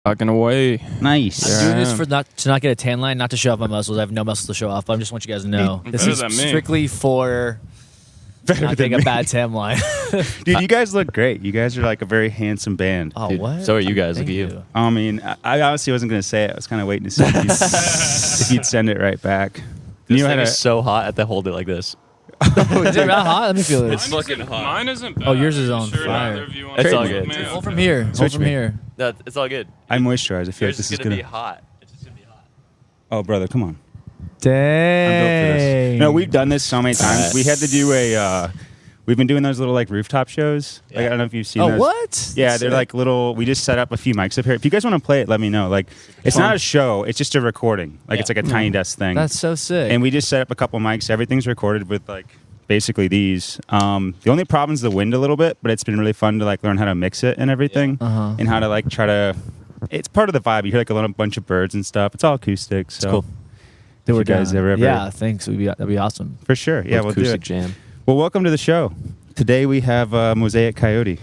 Talking away. Nice. I'm doing this to not get a tan line, not to show off my muscles. I have no muscles to show off, but I just want you guys to know this is strictly for not getting a bad tan line. Dude, you guys look great. You guys are like a very handsome band. Oh, Dude, what? so are you guys. Thank Look at you. I mean, I honestly wasn't going to say it. I was kind of waiting to see if you'd send it right back. This thing is so hot. I have to hold it like this. Is it that hot? Let me feel It's this. fucking hot. Mine isn't bad. Oh, yours is Are you on sure fire. neither of you want It's to all switch good. me? Hold Okay. from here. Hold Switch from me. here. No, it's all good. I moisturize. I feel like It's this is gonna going be to... hot. It's just gonna be hot. Oh, brother, come on. Dang. I'm built for this. No, we've done this so many times. Alright. We had to do a... we've been doing those little like rooftop shows. Like, I don't know if you've seen those. What? Yeah, That's they're sick. like little... We just set up a few mics up here. If you guys want to play it, let me know. Like, it's not a show. It's just a recording. Like, it's like a tiny desk thing. That's so sick. And we just set up a couple mics. Everything's recorded with like basically these. The only problem is the wind a little bit, but it's been really fun to like learn how to mix it and everything, and how to like try to. It's part of the vibe. You hear like a little bunch of birds and stuff. It's all acoustic. So, cool. If you guys ever, Yeah, thanks. That'd be awesome. for sure. Yeah, we'll do acoustic it. jam. Well, welcome to the show. Today we have Mosaic Coyote,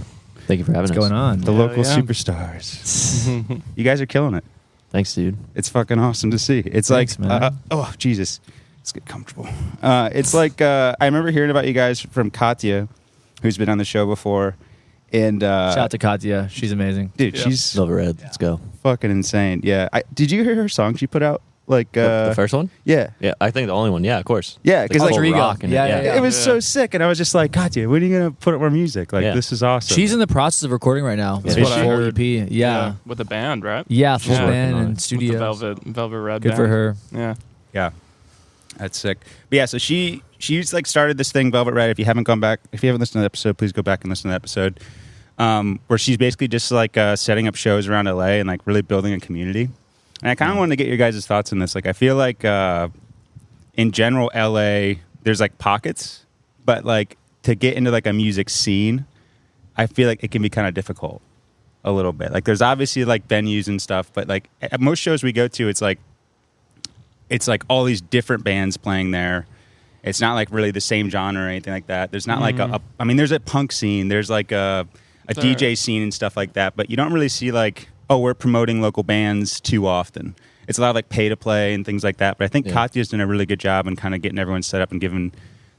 Thank you for having What's us. going on? the local yeah. superstars. You guys are killing it. Thanks, dude. It's fucking awesome to see. It's Thanks, like, man. oh Jesus, let's get comfortable. It's like I remember hearing about you guys from Katya, who's been on the show before, and Shout out to Katya. She's amazing. dude, Yeah. she's Silver Red. Let's go. fucking insane. Yeah, did you hear her song she put out? Like The first one? yeah, Yeah, I think the only one. Yeah, of course. yeah, because Like like, full Alter Ego. rock and Yeah. it was Yeah. so sick, and I was just like, Katya, when are you gonna put up more music? Like Yeah. this is awesome. She's in the process of recording right now. That's It's what I full heard. EP. Yeah. With a band, right? Yeah, full She's working band on and it. With the studio. Velvet Red Good band. for her. Yeah. Yeah, that's sick. But yeah, so she's like started this thing, Velvet Red. If you haven't listened to the episode, please go back and listen to the episode. Where she's basically just like setting up shows around LA and like really building a community. And I kind of wanted to get your guys' thoughts on this. Like, I feel like in general, LA, there's like pockets, but like to get into like a music scene, I feel like it can be kind of difficult a little bit. Like, there's obviously like venues and stuff, but like at most shows we go to, it's like all these different bands playing there. It's not like really the same genre or anything like that. There's not like I mean, there's a punk scene, there's like a DJ scene and stuff like that, but you don't really see like, oh, we're promoting local bands too often. It's a lot of like pay to play and things like that. But I think Katya's done a really good job in kind of getting everyone set up and giving,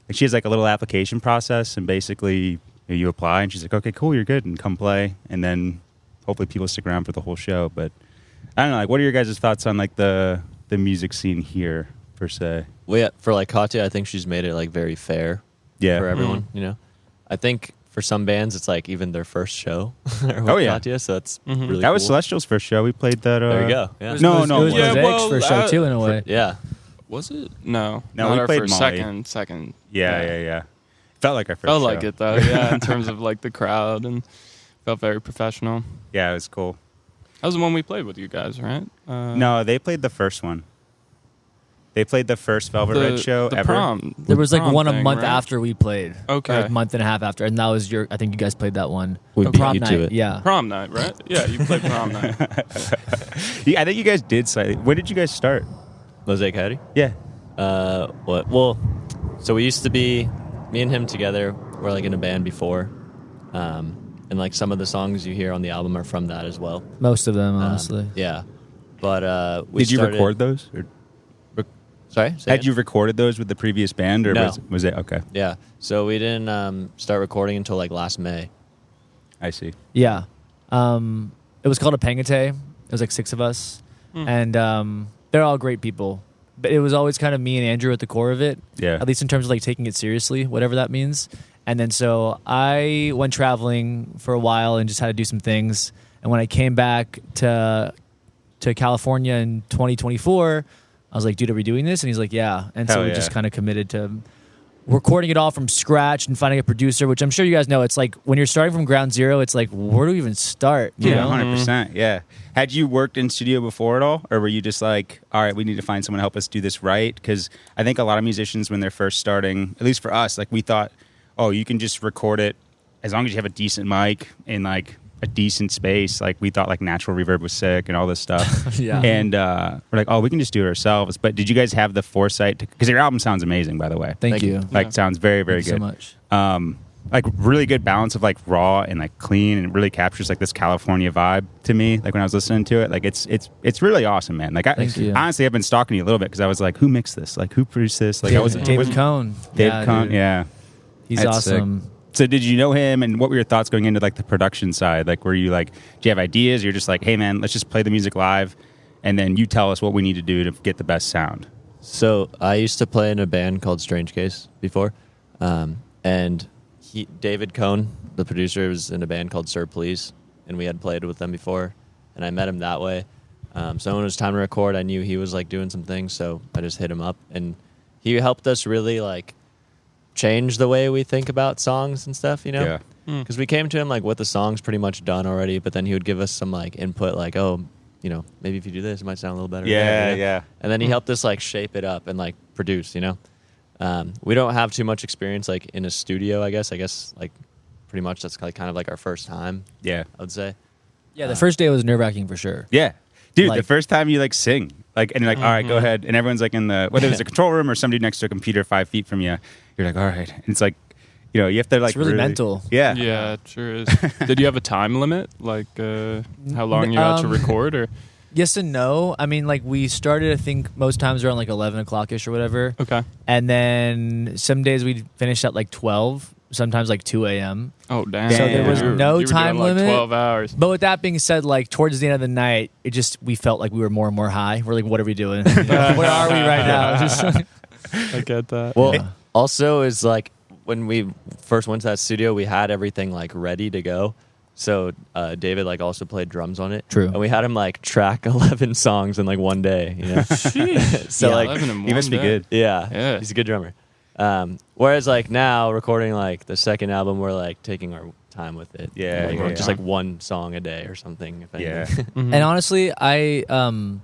like, she has like a little application process, and basically you apply and she's like, okay, cool, you're good, and come play, and then hopefully people stick around for the whole show. But I don't know, like, what are your guys' thoughts on like the music scene here per se? Well, yeah, for like Katya, I think she's made it like very fair Yeah. for everyone. You know, I think for some bands it's like even their first show. With Oh, yeah. Katya, so that's really That was cool. Celestial's first show. We played that. There you go. Yeah. No, It was Yeah, Mosaic's well, first show too, in a way. Yeah. Was it? No. No, Not we our played first, Molly. second. Yeah. Felt like our first Felt show. like it though, yeah, in terms of like the crowd, and felt very professional. Yeah, it was cool. That was the one we played with you guys, right? No, they played the first one. They played the first Velvet Red show the ever. Prom. There was like prom one a thing, month right? after we played. Okay. Or a month and a half after. And that was I think you guys played that one. We The beat prom you night. to it. Yeah. Prom night, right? Yeah, you played prom night. Yeah, I think you guys did slightly. When did you guys start? Mosaic Coyote. Yeah. What? Well, so we used to be me and him together. We're like in a band before, and like some of the songs you hear on the album are from that as well. Most of them, honestly. Yeah, but Did you record those? Or Sorry, say had again? you recorded those with the previous band, or No. was it okay? Yeah, so we didn't start recording until like last May. I see. Yeah. It was called a Pangate. It was like 6 of us. And they're all great people. But it was always kind of me and Andrew at the core of it. Yeah. At least in terms of like taking it seriously, whatever that means. And then so I went traveling for a while and just had to do some things. And when I came back to California in 2024, I was like, dude, are we doing this? And he's like, yeah. And so Hell we yeah. just kind of committed to recording it all from scratch and finding a producer, which I'm sure you guys know. It's like when you're starting from ground zero, it's like, where do we even start? You Yeah, know? 100%. Yeah. Had you worked in studio before at all, or were you just like, all right, we need to find someone to help us do this right? Because I think a lot of musicians, when they're first starting, at least for us, like we thought, oh, you can just record it as long as you have a decent mic in like a decent space. Like we thought like natural reverb was sick and all this stuff. Yeah. And we're like, oh, we can just do it ourselves. But did you guys have the foresight to, because your album sounds amazing, by the way. Thank you. Like sounds very, very Thank you good. so much. like really good balance of like raw and like clean, and it really captures like this California vibe to me. Like when I was listening to it, like it's really awesome, man. Like Thank you. honestly, I've been stalking you a little bit because I was like, who mixed this? Like who produced this? Like I was David Cohn. David Cohn, dude. yeah. He's That's awesome. sick. So did you know him, and what were your thoughts going into like the production side? Like were you like, do you have ideas? You're just like, hey man, let's just play the music live, and then you tell us what we need to do to get the best sound. So I used to play in a band called Strange Case before, and David Cohn, the producer, was in a band called Sir Please, and we had played with them before, and I met him that way. So when it was time to record, I knew he was like doing some things, so I just hit him up, and he helped us really like change the way we think about songs and stuff, you know? Yeah. Because we came to him like with the songs pretty much done already, but then he would give us some like input, like, oh, you know, maybe if you do this, it might sound a little better. Yeah, you know? yeah. And then he helped us like shape it up and like produce, you know? We don't have too much experience like in a studio, I guess like pretty much that's like kind of like our first time, Yeah. I would say. Yeah, the first day was nerve-wracking for sure. Yeah. Dude, Like- the first time you like sing, like, and you're like, all right, go ahead. And everyone's like in the, whether it was a control room or somebody next to a computer 5 feet from you, you're like, all right. And it's like, you know, you have to like It's really mental. Yeah. Yeah, it sure is. Did you have a time limit? Like how long you had to record? Or Yes and no. I mean, like we started, I think most times around like 11 o'clock-ish or whatever. okay. And then some days we'd finish at like 12, sometimes like 2 a.m. Oh damn. So there was no you were time doing, like, limit? 12 hours. But with that being said, like towards the end of the night, we felt like we were more and more high. We're like, what are we doing? You know, where are we right now? Just I get that. Well, Yeah. also is like when we first went to that studio, we had everything like ready to go. So David like also played drums on it. True. And we had him like track 11 songs in like one day. You know? So Yeah. like 11 in He must be one day. good. yeah, Yeah. he's a good drummer. Whereas like now recording like the second album, we're like taking our time with it. Yeah, Like, yeah, just yeah. like one song a day or something. If Yeah. anything. Mhm. And honestly, I'm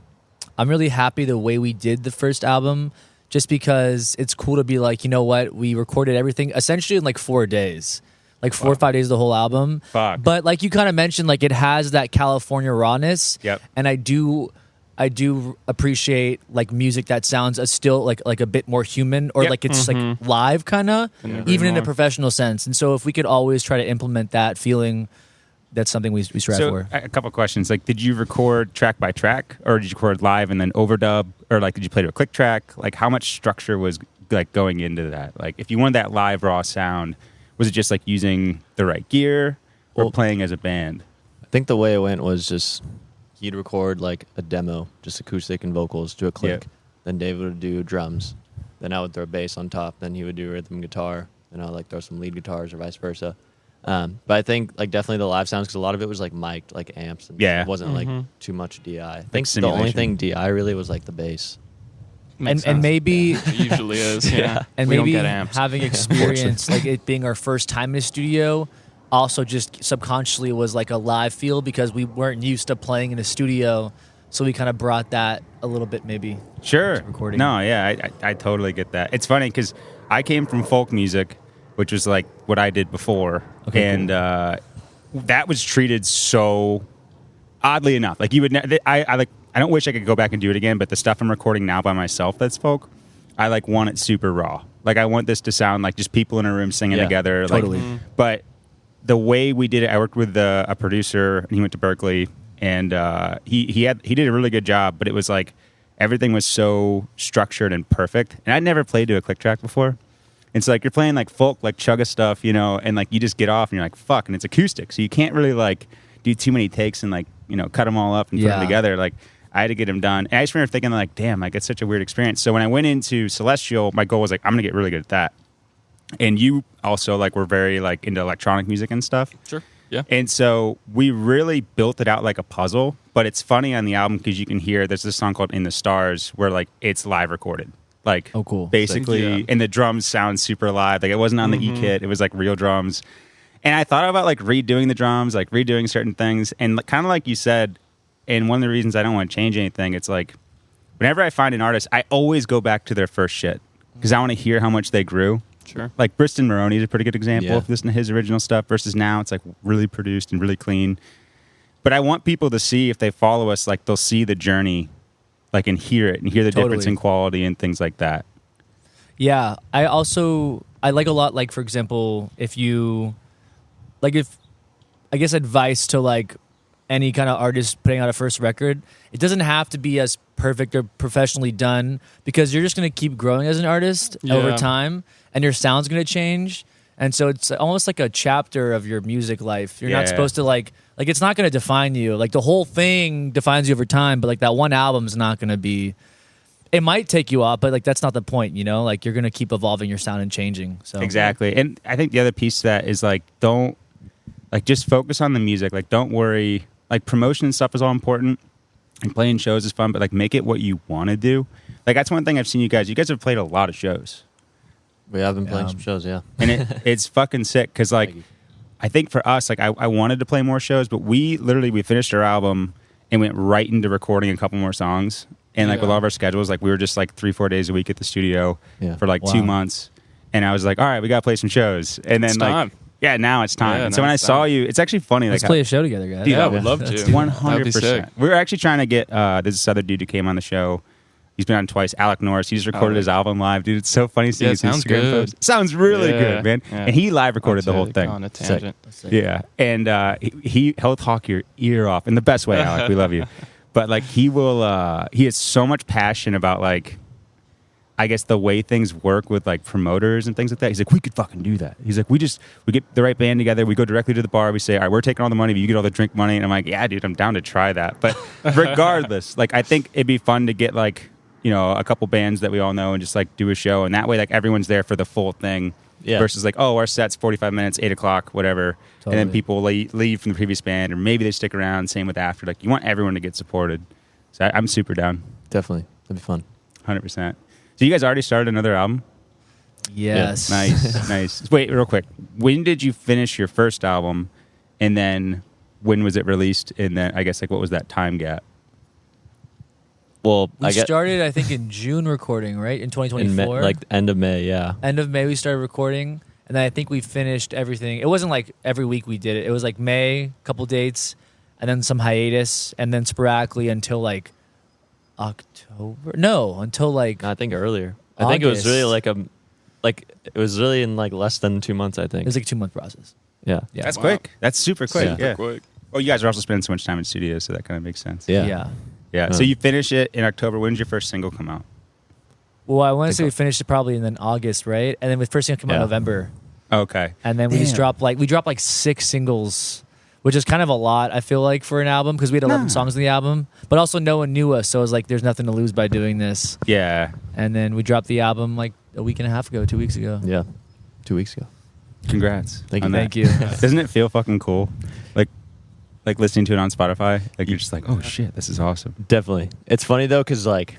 really happy the way we did the first album, just because it's cool to be like, you know what, we recorded everything essentially in like 4 days, like 4 or 5 days, the whole album. Fuck. But like you kind of mentioned, like it has that California rawness. Yep. And I do appreciate like music that sounds still like a bit more human, or Yep. like it's like live kind of, Couldn't agree even in a more. professional sense. And so if we could always try to implement that feeling, that's something we strive So for. a couple of questions. Like, did you record track by track, or did you record live and then overdub, or like did you play to a click track? Like, how much structure was like going into that? Like, if you wanted that live raw sound, was it just like using the right gear or Well- playing as a band? I think the way it went was just he'd record like a demo, just acoustic and vocals to a click. Yeah. Then David would do drums. Then I would throw bass on top. Then he would do rhythm guitar. Then I would like throw some lead guitars or vice versa. But I think like definitely the live sounds, because a lot of it was like mic'd, like amps. And Yeah. it wasn't like Mhm. too much DI. I think the only simulation. thing DI really was like the bass. Makes And sense. maybe It usually is. Yeah. and We maybe don't get amps. having experience like it being our first time in a studio also just subconsciously was like a live feel, because we weren't used to playing in a studio, so we kind of brought that a little bit maybe. Sure. recording. No, yeah, I totally get that. It's funny because I came from folk music, which was like what I did before, Okay, and that was treated so oddly enough. Like you would, I don't wish I could go back and do it again. But the stuff I'm recording now by myself that's folk, I like want it super raw. Like I want this to sound like just people in a room singing Yeah, together. totally. Like, but the way we did it, I worked with a producer, and he went to Berkeley, and he did a really good job. But it was like everything was so structured and perfect, and I'd never played to a click track before. And so like you're playing like folk, like chugga stuff, you know, and like you just get off and you're like, fuck, and it's acoustic, so you can't really like do too many takes and like, you know, cut them all up and put them Yeah. together. Like I had to get them done, and I just remember thinking like, damn, like it's such a weird experience. So when I went into Celestial, my goal was like, I'm gonna get really good at that. And you also like were very like into electronic music and stuff. Sure. Yeah. And so we really built it out like a puzzle. But it's funny on the album because you can hear there's this song called "In the Stars" where like it's live recorded, like Oh, cool. basically, Sick. Yeah. and the drums sound super live. Like it wasn't on the E kit; it was like real drums. And I thought about like redoing the drums, like redoing certain things, and kind of like you said. And one of the reasons I don't want to change anything, it's like whenever I find an artist, I always go back to their first shit because I want to hear how much they grew. Sure. Like Briston Maroney is a pretty good example. Yeah. If you listen to his original stuff versus now, it's like really produced and really clean. But I want people to see, if they follow us, like they'll see the journey, like and hear it and hear the difference Totally. in quality and things like that. Yeah, I also I like a lot, like, for example, if I guess advice to like any kind of artist putting out a first record, it doesn't have to be as perfect or professionally done, because you're just going to keep growing as an artist over time, and your sound's going to change. And so it's almost like a chapter of your music life. You're not supposed to like it's not going to define you. Like the whole thing defines you over time, but like that one album's not going to be. It might take you off, but like that's not the point, you know? Like you're going to keep evolving your sound and changing. So exactly. And I think the other piece to that is like don't like just focus on the music. Like don't worry. Like promotion and stuff is all important, and playing shows is fun, but like make it what you want to do. Like that's one thing I've seen you guys. You guys have played a lot of shows. We have been playing some shows, yeah. And it's fucking sick because like I think for us, like I wanted to play more shows, but we finished our album and went right into recording a couple more songs. And like with all of our schedules, like we were just like 3-4 days a week at the studio for like 2 months. And I was like, all right, we got to play some shows. And then it's like, time. Yeah, now it's time. And so when I saw you, it's actually funny. Let's like, play a show together, guys. Dude, I would love to. 100%. We were actually trying to get this other dude who came on the show. He's been on twice, Alec Norris. He just recorded his album live, dude. It's so funny seeing his Instagram post. Sounds really good, man. Yeah. And he live recorded the whole thing. On a tangent. Yeah, and he'll talk your ear off in the best way, Alec. We love you. But like he has so much passion about like, I guess the way things work with like promoters and things like that. He's like, we could fucking do that. He's like, we get the right band together. We go directly to the bar. We say, all right, we're taking all the money, but you get all the drink money. And I'm like, yeah, dude, I'm down to try that. But regardless, like I think it'd be fun to get like, you know, a couple bands that we all know and just like do a show. And that way, like everyone's there for the full thing. Yeah. Versus like, oh, our set's 45 minutes, 8 o'clock, whatever. Totally. And then people leave from the previous band, or maybe they stick around. Same with after. Like you want everyone to get supported. So I'm super down. Definitely. That'd be fun. 100%. So you guys already started another album? Yes. Yeah. Nice, nice. Wait, real quick. When did you finish your first album? And then when was it released? And then I guess like what was that time gap? Well, we started, I think, in June recording, right? In 2024? Like end of May, yeah. End of May we started recording, and then I think we finished everything. It wasn't like every week we did it. It was like May, couple dates, and then some hiatus, and then sporadically until like October. No, until like I think earlier. August. I think it was really it was really in like less than 2 months, I think. It was like a 2-month process. Yeah. That's quick. That's super quick. Yeah. Quick. Oh, you guys are also spending so much time in studios, so that kind of makes sense. Yeah. So you finish it in October. When did your first single come out? Well, I want to say we finished it probably in August, right? And then the first single came out in November. Okay. And then we just dropped like 6 singles, which is kind of a lot, I feel like, for an album, because we had 11 songs in the album. But also no one knew us, so it was like there's nothing to lose by doing this. Yeah. And then we dropped the album like a week and a half ago, 2 weeks ago. Yeah. 2 weeks ago. Congrats. Thank you. Doesn't it feel fucking cool? Like listening to it on Spotify, like you're just like, oh shit, this is awesome. Definitely. It's funny though, because like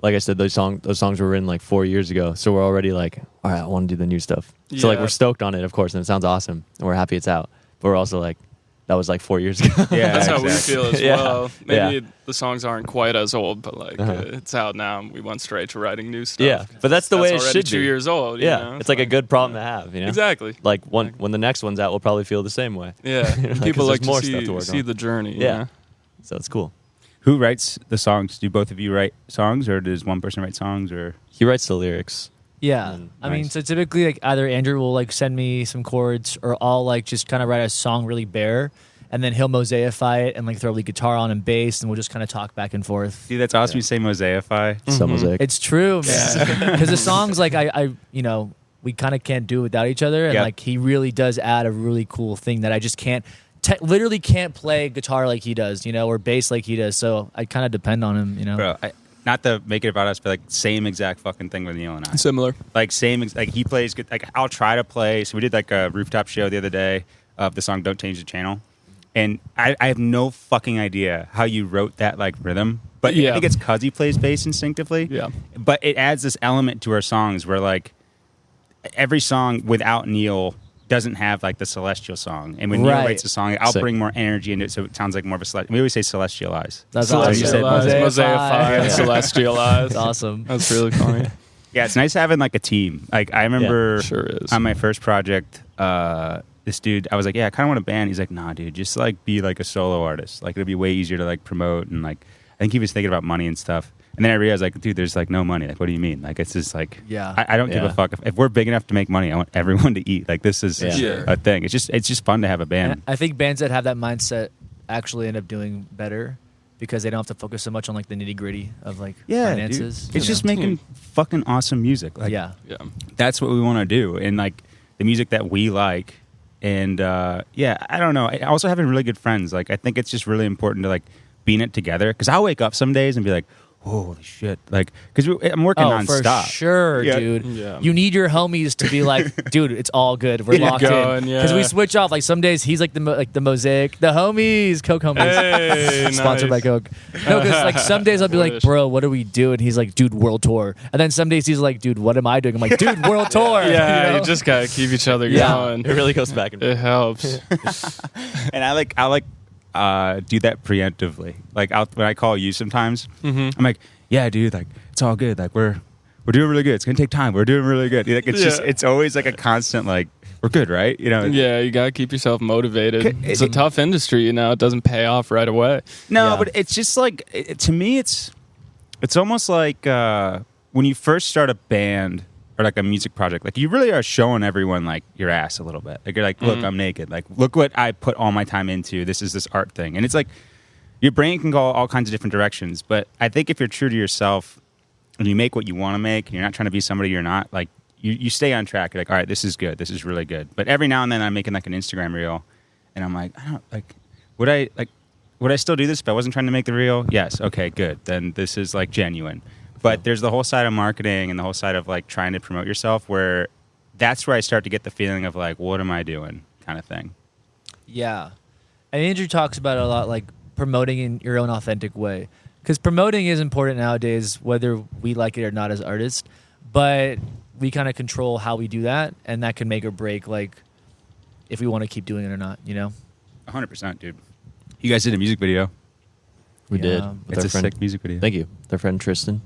I said, those songs were written like 4 years ago, so we're already like, all right, I want to do the new stuff. Yeah. So like we're stoked on it, of course, and it sounds awesome, and we're happy it's out. But we're also like, that was like 4 years ago. Yeah, that's how we feel as well. Maybe Yeah. the songs aren't quite as old, but like it's out now. And we went straight to writing new stuff. Yeah, but that's the way it already should 2 be. years old. Yeah, you know? it's like a good problem to have. You know, exactly. Like when the next one's out, we'll probably feel the same way. Yeah, people like more to stuff to work see on. the journey. Yeah, You know? So it's cool. Who writes the songs? Do both of you write songs, or does one person write songs? Or He writes the lyrics. Yeah. I mean, so typically like either Andrew will like send me some chords, or I'll like just kind of write a song really bare, and then he'll mosaicify it and like throw lead guitar on and bass, and we'll just kind of talk back and forth. Dude, that's awesome. You say mosaicify. So mosaic. It's true, man. Because the songs, like I you know, we kind of can't do it without each other, and like he really does add a really cool thing that I just can't. Literally can't play guitar like he does, you know, or bass like he does. So I kind of depend on him, you know. Bro, not to make it about us, but like same exact fucking thing with Neal and I. Similar. Like like he plays good. Like I'll try to play. So we did like a rooftop show the other day of the song "Don't Change the Channel," and I have no fucking idea how you wrote that like rhythm. But I think it's because he plays bass instinctively. Yeah. But it adds this element to our songs where like every song without Neal doesn't have like the celestial song, and when Neal writes a song, I'll bring more energy into it, so it sounds like more of a celestial. We always say celestialize. That's awesome. You said mosaicify, celestialize. That's awesome. That's really funny. Yeah, it's nice having like a team. Like I remember, sure is. on my first project, this dude, I was like, yeah, I kind of want a band. He's like, nah, dude, just like be like a solo artist. Like it'll be way easier to like promote, and like I think he was thinking about money and stuff. And then I realized, like, dude, there's like no money. Like, what do you mean? Like, it's just like, Yeah. I don't give a fuck if we're big enough to make money. I want everyone to eat. Like, this is a thing. It's just fun to have a band. And I think bands that have that mindset actually end up doing better because they don't have to focus so much on like the nitty gritty of like finances. Dude. It's just making fucking awesome music. Like, yeah. That's what we want to do, and like the music that we like. And I don't know. I also having really good friends. Like, I think it's just really important to like be in it together. Because I'll wake up some days and be like, holy shit. Like, because I'm working nonstop. For sure, dude. Yeah. You need your homies to be like, dude, it's all good. We're locked in. Because we switch off. Like, some days he's like the Mosaic, the homies, Coke homies. Hey, Sponsored by Coke. No, because like some days I'll be like, bro, what do we do? And he's like, dude, world tour. And then some days he's like, dude, what am I doing? I'm like, dude, world tour. Yeah, you know? you just gotta keep each other Yeah. going. It really goes back and forth. It helps. And I do that preemptively. Like, when I call you sometimes, I'm like, yeah, dude, like, it's all good. Like, we're doing really good. It's gonna take time. We're doing really good. Like, it's just, it's always like a constant, like, we're good, right? You know? Yeah, you gotta keep yourself motivated. It's a tough industry, you know. It doesn't pay off right away. No, but it's just like, to me, it's almost like when you first start a band or like a music project, like, you really are showing everyone like your ass a little bit. Like, you're like, look, I'm naked. Like, look what I put all my time into. This is this art thing, and it's like, your brain can go all kinds of different directions. But I think if you're true to yourself and you make what you want to make, and you're not trying to be somebody you're not, like, you stay on track. You're like, all right, this is good. This is really good. But every now and then I'm making like an Instagram reel, and I'm like, I don't like, would I still do this if I wasn't trying to make the reel? Yes. Okay, good. Then this is like genuine. But there's the whole side of marketing and the whole side of like trying to promote yourself, where that's where I start to get the feeling of like, what am I doing, kind of thing. Yeah. And Andrew talks about it a lot, like promoting in your own authentic way. Because promoting is important nowadays, whether we like it or not as artists. But we kind of control how we do that, and that can make or break, like, if we want to keep doing it or not, you know? 100%, dude. You guys did a music video. We did. With It's our a friend, sick music video. Thank you. With our friend Tristan.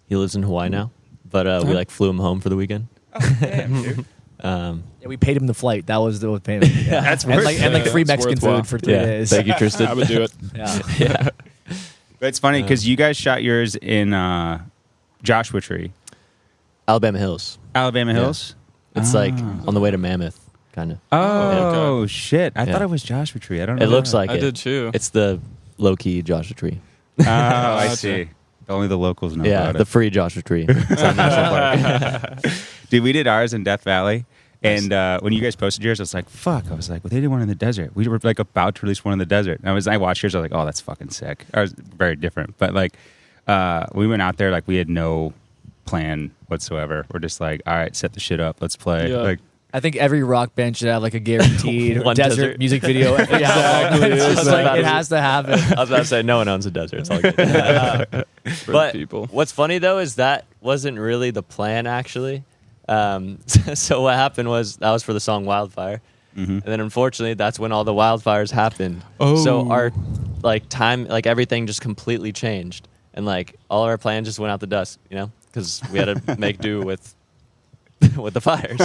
He lives in Hawaii now, but we like flew him home for the weekend. Oh, damn, dude. Yeah, we paid him the flight. That was the payment. Yeah. That's and like free It's Mexican worthwhile. food for 3 days. Thank you, Tristan. I would do it. Yeah. But it's funny because you guys shot yours in Joshua Tree. Alabama Hills. Alabama Hills? It's like on the way to Mammoth, kind of. Oh, okay. shit. I Yeah. thought it was Joshua Tree. I don't know. It looks like I it. did too. It's the low-key Joshua Tree. Oh, I Gotcha. see. Only the locals know Yeah, about the it. free Joshua Tree. It's on National Park. Dude, we did ours in Death Valley. And when you guys posted yours, I was like, fuck. I was like, well, they did one in the desert. We were like about to release one in the desert. And I watched yours. I was like, oh, that's fucking sick. I was very different. But like, we went out there, like, we had no plan whatsoever. We're just like, all right, set the shit up. Let's play. Yeah. Like, I think every rock band should have like a guaranteed One desert desert. music video. Every album. It's just like, it has to happen. I was about to say, no one owns a desert. It's all good. For But people. what's funny, though, is that wasn't really the plan, actually. So what happened was, that was for the song Wildfire. And then, unfortunately, that's when all the wildfires happened. Oh. So our time, everything just completely changed. And, all of our plans just went out the dust, because we had to make do with the fires.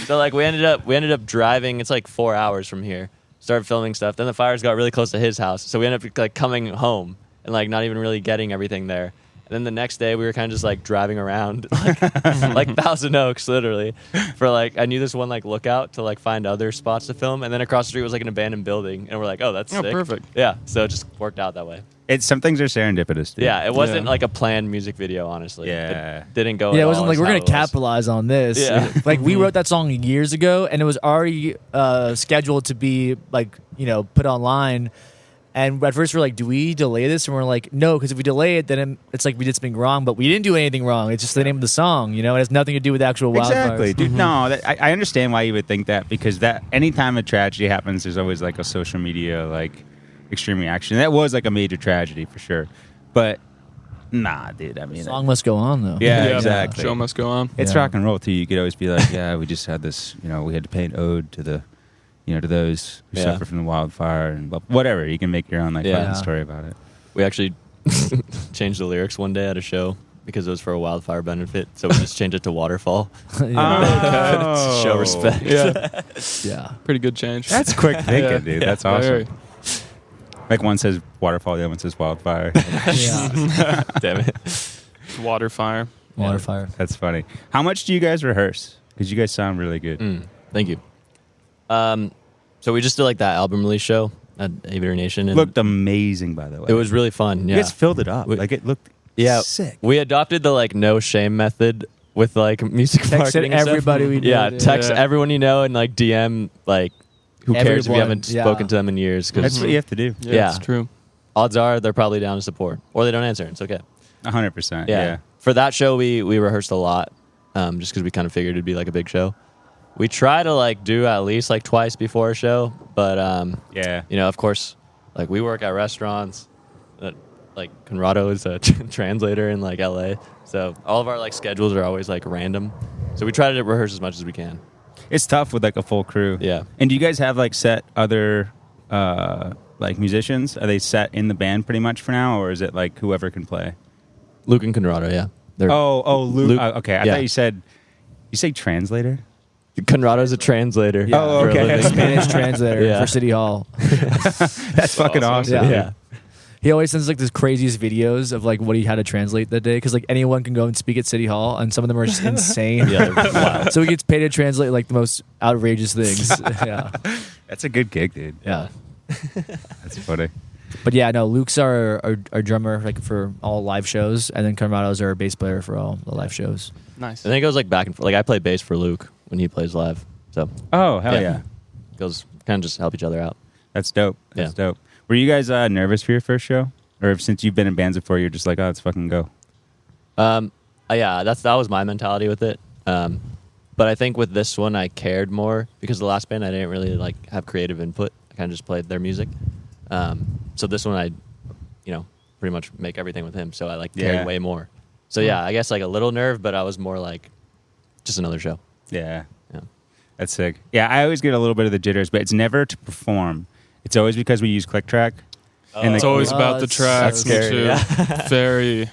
So we ended up driving. It's 4 hours from here. Started filming stuff. Then the fires got really close to his house, so we ended up coming home and not even really getting everything there. And then the next day we were kind of just driving around Thousand Oaks, literally, for I knew this one lookout to find other spots to film. And then across the street was an abandoned building, and we're like, oh, that's sick. Perfect. Yeah, so it just worked out that way. some things are serendipitous. Dude. Yeah, it wasn't Yeah. a planned music video, honestly. Yeah. It didn't go. Yeah, at it wasn't all like as we're how gonna it was. capitalize on this. Yeah. We wrote that song years ago, and it was already scheduled to be put online. And at first we're like, do we delay this? And we're like, no, because if we delay it, then it's like we did something wrong. But we didn't do anything wrong. It's just the name of the song. It has nothing to do with the actual wildfires. Exactly, dude. No, I understand why you would think that, because that anytime a tragedy happens, there's always a social media extreme reaction. That was a major tragedy for sure, but nah, dude. I mean, The song must go on though. yeah, exactly. Show must go on. It's Yeah. rock and roll too. You could always be like, yeah, we just had this. We had to pay an ode to the, to those who Yeah. suffer from the wildfire and whatever. You can make your own Yeah. fucking story about it. We actually changed the lyrics one day at a show because it was for a wildfire benefit. So we just changed it to Waterfall. Oh. Show respect. Yeah, Yeah. pretty good change. That's quick thinking, Yeah. dude. Yeah, That's awesome. Very. Like one says waterfall, the other one says wildfire. Yeah. Damn it. Water fire. Water fire. That's funny. How much do you guys rehearse? Because you guys sound really good. Thank you. So we just did like that album release show at Aviator Nation. And Looked amazing, by the way. it was really fun. Yeah. You guys filled it up. We- Like it looked sick. We adopted the like no shame method with like music Texted marketing and stuff. everybody we Yeah, did, text yeah. everyone you know and like DM like who cares if you Everyone, haven't yeah. spoken to them in years? That's Because what you have to do. Yeah, Yeah. it's true. odds are they're probably down to support or they don't answer. It's okay. 100%. Yeah. Yeah. For that show, we rehearsed a lot, just because we kind of figured it'd be like a big show. We try to like do at least like twice before a show, but Yeah. you know, of course, like we work at restaurants. Like Conrado is a translator in like LA, so all of our like schedules are always like random. So we try to rehearse as much as we can. It's tough with like a full crew. Yeah. And do you guys have like set other like musicians? Are they set in the band pretty much for now, or is it like whoever can play? Luke and Conrado, yeah. They're, Luke. Luke- Okay, I yeah. thought you say translator. Conrado's a translator. Yeah. Oh, for a okay. living. Spanish translator Yeah. for City Hall. That's fucking awesome. Yeah. Yeah. He always sends like the craziest videos of like what he had to translate that day because like anyone can go and speak at City Hall and some of them are just insane. Yeah, they're wild. So he gets paid to translate like the most outrageous things. Yeah, That's a good gig, dude. yeah. That's funny. But yeah, no, Luke's our drummer like for all live shows, and then Conrado's our bass player for all the live shows. Nice. And then it goes like back and forth. Like I play bass for Luke when he plays live, so Oh, hell Yeah. yeah. it goes kind of just help each other out. That's dope. That's Yeah. dope. Were you guys nervous for your first show? Or if, since you've been in bands before, you're just like, oh, let's fucking go? Yeah, that was my mentality with it. But I think with this one, I cared more because the last band I didn't really like have creative input. I kind of just played their music. So this one, I, pretty much make everything with him. So I like cared Yeah. way more. So yeah, I guess like a little nerve, but I was more like just another show. Yeah. Yeah. That's sick. Yeah, I always get a little bit of the jitters, but it's never to perform. It's always because we use click track. And It's like, always about the that's tracks. scary, Too. yeah. Very,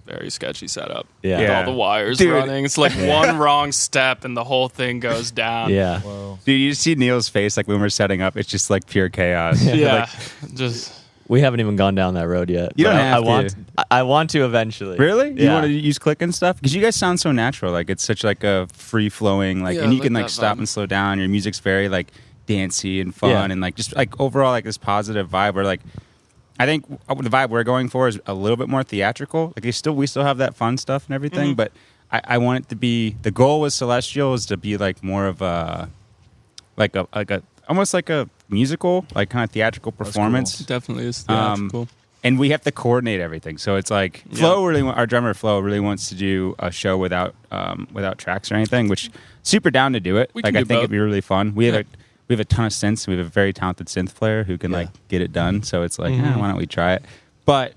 very sketchy setup. Yeah. With Yeah. all the wires Dude. running. It's like one wrong step and the whole thing goes down. Yeah. Whoa. dude, you see Neil's face like when we're setting up. It's just like pure chaos. Yeah. Like, Just We haven't even gone down that road yet. You don't but have I want. to. I want to eventually. really? You Yeah. want to use click and stuff? Because you guys sound so natural. Like it's such like a free flowing, like, Yeah, and you I can like like that stop vibe. and slow down. Your music's very like dancey and fun, Yeah. and like just like overall like this positive vibe. Where like I think the vibe we're going for is a little bit more theatrical. Like we still have that fun stuff and everything, Mm-hmm. but I want it to be, the goal with Celestial is to be like more of a like a almost like a musical, like kind of theatrical performance. definitely is theatrical. And we have to coordinate everything. So it's like Yeah. Flo our drummer Flo really wants to do a show without tracks or anything, which super down to do it. We Like can I do think both. it'd be really fun. We Yeah. have a ton of synths. We have a very talented synth player who can Yeah. like get it done. So it's like, Mhm. why don't we try it? But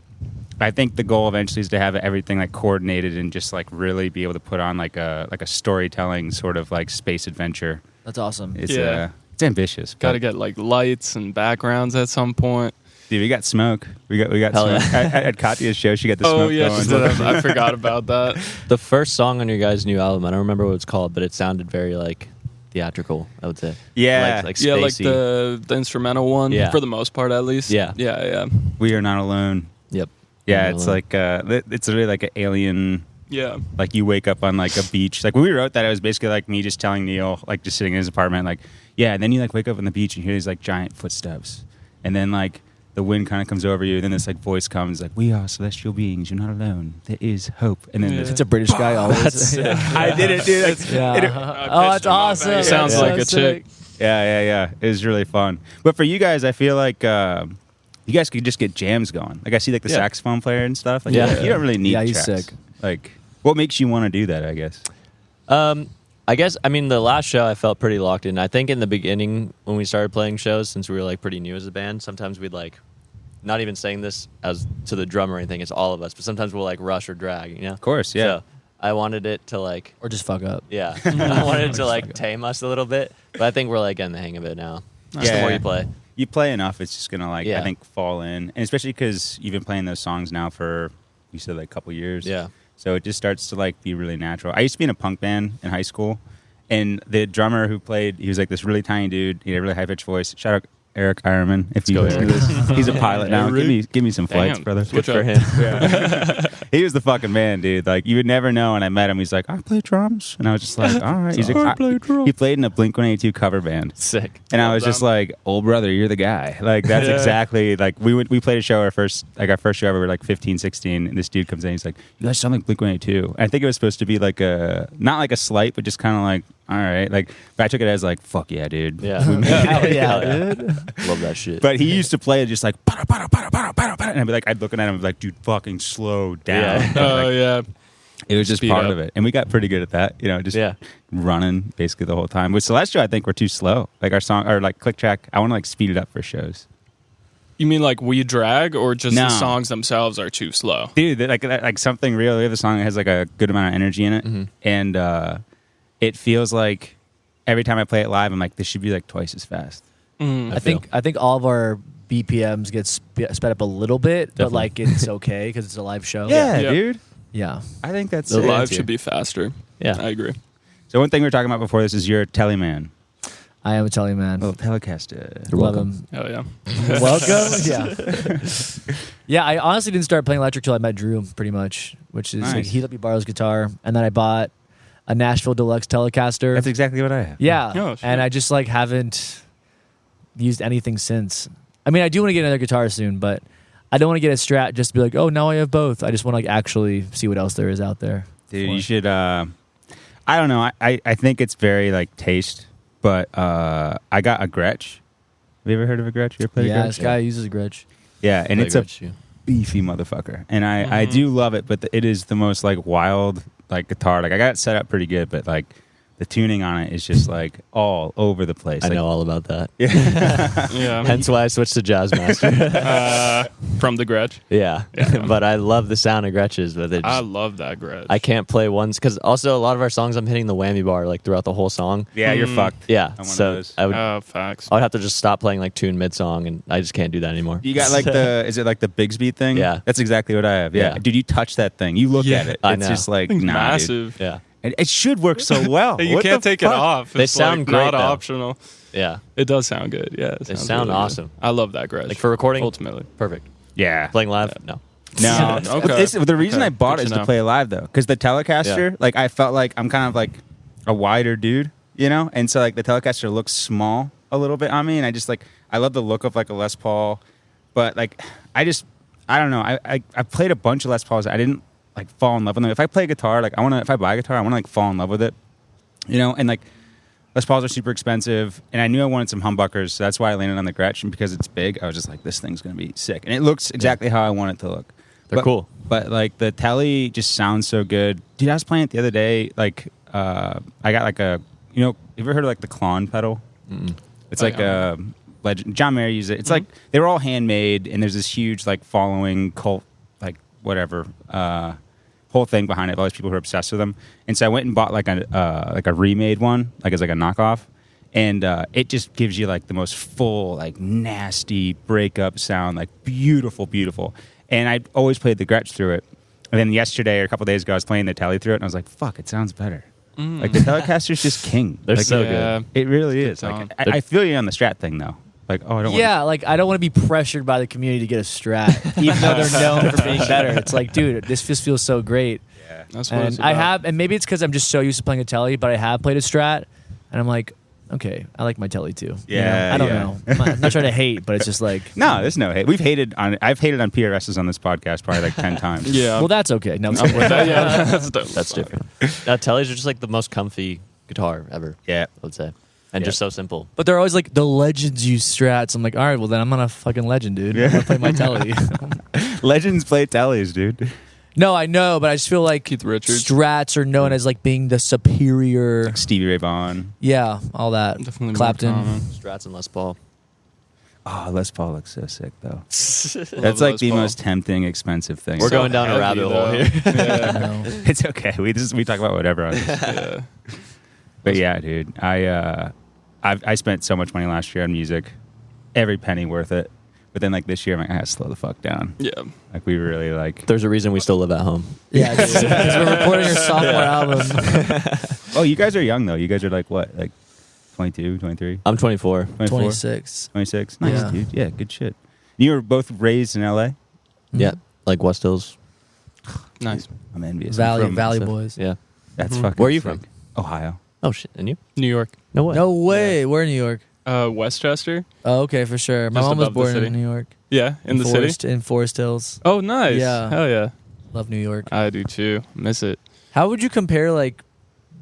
I think the goal eventually is to have everything like coordinated and just like really be able to put on like a storytelling sort of like space adventure. That's awesome. It's Yeah. it's ambitious. Got to but- get like lights and backgrounds at some point. Dude, we got smoke. We got Hell smoke. yeah. At Katya's show, she got the Oh smoke yeah, going. she did. I forgot about that. The first song on your guys' new album, I don't remember what it's called, but it sounded very like theatrical. I would say. Yeah. Like Yeah, like spacey. the instrumental one. Yeah. For the most part, at least. Yeah. Yeah. We are not alone. Yep. Yeah, Not it's alone. like it's really like an alien. Yeah. Like you wake up on like a beach. Like when we wrote that, it was basically like me just telling Neil, like just sitting in his apartment, like, yeah. And then you like wake up on the beach and hear these like giant footsteps, and then like the wind kind of comes over you, and then this like voice comes like, "We are celestial beings. You're not alone. There is hope." And then Yeah. this, It's a British guy always. That's sick. I did it, dude. It's- Yeah. it- Oh, that's awesome. He sounds That's like so a chick. sick. yeah. It was really fun. But for you guys, I feel like you guys could just get jams going. Like I see like the Yeah. saxophone player and stuff. Like, Yeah. you don't really need Yeah, he's tracks. sick. Like, what makes you want to do that? I guess. I guess the last show I felt pretty locked in. I think in the beginning when we started playing shows, since we were like pretty new as a band, sometimes we'd like, not even saying this as to the drummer or anything, it's all of us, but sometimes we'll like rush or drag, you know? Of course, yeah. So I wanted it to like, Or just fuck up. yeah, I wanted it to like tame us a little bit, but I think we're like getting the hang of it now. Just the Yeah. more you play. You play enough, it's just gonna like I Yeah. think fall in, and especially because you've been playing those songs now for you said like a couple years. Yeah. So it just starts to like be really natural. I used to be in a punk band in high school, and the drummer who played, he was like this really tiny dude. He had a really high pitched voice. Shout out Eric Ironman. If you go, listen to this, he's a pilot now. Give me some flights, Damn. brother. Good for him. He was the fucking man, dude. Like you would never know. When I met him, he's like, I play drums, and I was just like, all right. He's like, he played in a Blink-182 cover band, Sick. and I was just like, old brother, you're the guy. Like that's exactly like we played a show our first show ever. We were like 15, 16, and this dude comes in. He's like, you guys sound like Blink-182. I think it was supposed to be like not like a slight, but just kind of like, all right. Like, but I took it as like, fuck yeah, dude. Yeah. Hell yeah, dude. Love that shit. But he used to play it just like, and I'd be like, I'd look at him and be like, dude, fucking slow down. Yeah. Oh Like, yeah. it was just Speed part up. of it. And we got pretty good at that, just running basically the whole time. With Celestial, I think we're too slow. Like our song, or like Click Track, I want to like speed it up for shows. You mean like we drag, or just No. the songs themselves are too slow? Dude, like something real. We have a song that has like a good amount of energy in it. And it feels like every time I play it live, I'm like, this should be like twice as fast. I think all of our BPMs get sped up a little bit, but like it's okay because it's a live show. Yeah. Dude. Yeah. I think that's The it. live should be faster. Yeah. I agree. So one thing we were talking about before this is you're a telly man. I am a telly man. Oh, Telecaster. Love him. Oh yeah. Welcome. Yeah. Yeah, I honestly didn't start playing electric till I met Drew, pretty much, which is like, Nice. he let me borrow his guitar, and then I bought a Nashville Deluxe Telecaster. That's exactly what I have. Yeah, Oh, shit. and I just like haven't used anything since. I mean, I do want to get another guitar soon, but I don't want to get a Strat just to be like, oh, now I have both. I just want to like actually see what else there is out there. Dude, you should. I don't know. I think it's very like taste, but I got a Gretsch. Have you ever heard of a Gretsch? You ever played a Yeah, Gretsch? this guy uses a Gretsch. Yeah, and it's a you. beefy motherfucker, and I do love it. But it is the most like wild like guitar. Like I got it set up pretty good, but like the tuning on it is just like all over the place. I Like, know all about that. Yeah. Hence why I switched to Jazzmaster. From the Gretsch. Yeah. But I love the sound of Gretches, but they I just, love that Gretsch. I can't play ones because also a lot of our songs I'm hitting the whammy bar like throughout the whole song. Yeah, you're fucked. Yeah. I'm one of So those. I would Facts. have to just stop playing like tune mid song, and I just can't do that anymore. You got like is it like the Bigsby thing? Yeah. That's exactly what I have. Yeah. Yeah. Dude, you touch that thing. You look Yeah. at it. I It's know. just like, It's nah, dude. massive. Yeah. And it should work so well. You What can't the take it fuck? off. They It's sound like great, not though. optional. Yeah. It does sound good. Yeah. It They sounds sound really good. awesome. I love that Gretsch. Like for recording, ultimately. perfect. Yeah. Playing live, no. No. Okay. The reason Okay. I bought Good it is to to know. play live, though. Because the Telecaster, Yeah. like, I felt like I'm kind of like a wider dude, And so, like, the Telecaster looks small a little bit on me. And I just, like, I love the look of, like, a Les Paul. But, like, I don't know. I played a bunch of Les Pauls. I didn't, like, fall in love with them. If I play guitar, like, if I buy a guitar, I want to, like, fall in love with it. And, like, Les Pauls are super expensive, and I knew I wanted some humbuckers, so that's why I landed on the Gretsch. And because it's big, I was just like, this thing's going to be sick. And it looks exactly how I want it to look. They're cool. But, like, the Telly just sounds so good. Dude, I was playing it the other day. Like, I got, like, you ever heard of, like, the Klon pedal? Mm-mm. It's like a legend. John Mayer used it. It's like, they were all handmade, and there's this huge, like, following cult, like, whatever, whole thing behind it. All these people who are obsessed with them. And so I went and bought like a remade one, like as like a knockoff, and it just gives you like the most full, like nasty breakup sound, like beautiful. And I always played the Gretsch through it. And then yesterday or a couple days ago, I was playing the Telly through it, and I was like, "Fuck, it sounds better." Like the Telecaster's just king. They're Like, so yeah. good. It really is. sound. Like I feel you on the Strat thing though. Like, oh, I don't. Yeah, like I don't want to be pressured by the community to get a Strat, even though they're known for being better. It's like, dude, this just feels so great. Yeah. That's what And it's about. and maybe it's because I'm just so used to playing a Telly, but I have played a Strat, and I'm like, okay, I like my Telly too. Yeah, I don't yeah. know. I'm not trying to hate, but it's just like, No, there's no hate. I've hated on PRSs on this podcast probably like 10 times. Yeah. well, that's okay. No, I'm with that. Yeah. That's totally That's fine. different. Tellys are just like the most comfy guitar ever, Yeah. I would say. And just so simple. but they're always like the legends use Strats. I'm like, all right, well then I'm not a fucking legend, dude. I'm gonna play my Telly. Legends play Tellys, dude. No, I know, but I just feel like Keith Richards. Strats are known as like being the superior. Stevie Ray Vaughan. Yeah, all that. Definitely more Clapton. common. Strats and Les Paul. Oh, Les Paul looks so sick though. Love That's like Les the Paul. most tempting, expensive thing. We're So going down a heavy, rabbit hole though. here. Yeah. I know. It's okay. We talk about whatever on this. Yeah. But yeah, dude, I spent so much money last year on music, every penny worth it. But then like this year, I'm like, I gotta slow the fuck down. Yeah. Like we really like. There's a reason we still live at home. Yeah, because we're recording our sophomore album. Oh, you guys are young though. You guys are like what, like 22, 23? I'm 24. 24? 26. 26? Nice, Yeah. dude. Yeah, good shit. You were both raised in L.A.? Yeah, like West Hills. Nice. I'm envious. Valley I'm from- Valley so- Boys. Yeah. That's Mhm. fucking Where are you sick. from? Ohio. Oh shit. And you? New York. No way. No way. We're in New York. Westchester. Oh, okay, for sure. My Just mom was above the born city. in New York. Yeah, in the Forest, city. in Forest Hills. Oh, nice. Yeah. Hell yeah. Love New York. I do too. Miss it. How would you compare like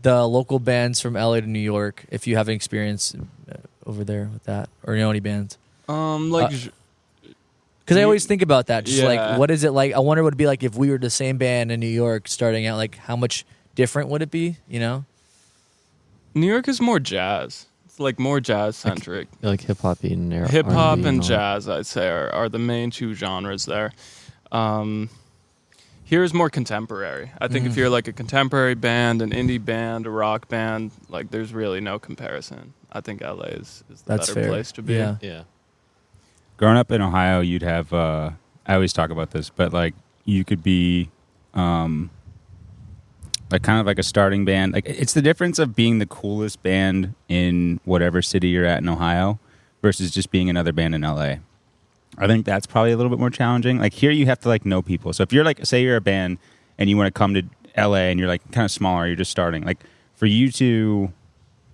the local bands from LA to New York if you have an experience over there with that, or know any bands? Like Because I always think about that. Just Yeah. like, what is it like? I wonder what it'd be like if we were the same band in New York starting out. Like, how much different would it be? You know? New York is more jazz. It's like more jazz centric. Like hip hop and Hip hop R&B and all. jazz, I'd say, are the main two genres there. Here's more contemporary. I think if you're like a contemporary band, an indie band, a rock band, like there's really no comparison. I think LA is the That's better fair. place to be. Yeah. Yeah. Growing up in Ohio, you'd have, I always talk about this, but like you could be like kind of like a starting band. Like it's the difference of being the coolest band in whatever city you're at in Ohio versus just being another band in LA. I think that's probably a little bit more challenging. Like here you have to like know people. So if you're like, say you're a band and you want to come to LA and you're like kind of smaller, you're just starting. Like for you to,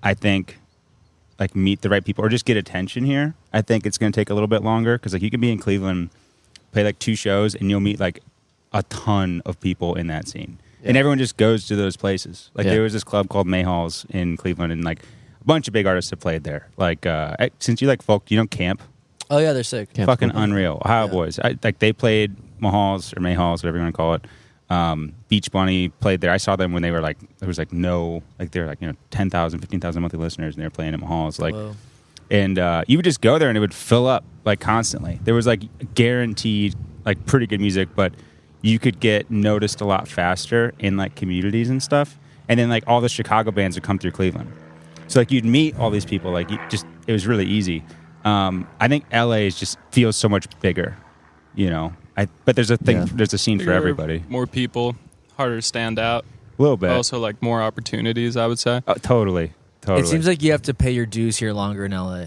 I think, like meet the right people or just get attention here, I think it's going to take a little bit longer because like you can be in Cleveland, play like 2 shows and you'll meet like a ton of people in that scene. Yeah. And everyone just goes to those places. Like Yeah. there was this club called Mayhall's in Cleveland and like a bunch of big artists have played there. Like since you like folk, you know Camp? Oh yeah, they're sick. Camp's Fucking cool. unreal. Ohio Yeah. boys. Like they played Mahall's or Mayhall's, whatever you want to call it. Beach Bunny played there. I saw them when they were like, there was like no, like they were like, 10,000, 15,000 monthly listeners and they were playing at Mahall's. Like, Whoa. and you would just go there and it would fill up like constantly. There was like guaranteed like pretty good music, but you could get noticed a lot faster in like communities and stuff. And then like all the Chicago bands would come through Cleveland. So like you'd meet all these people. Like it was really easy. I think LA just feels so much bigger, but there's a thing, Yeah. there's a scene for Bigger, everybody. More people, harder to stand out. A little bit. Also, like more opportunities, I would say. Oh, totally. It seems like you have to pay your dues here longer in LA.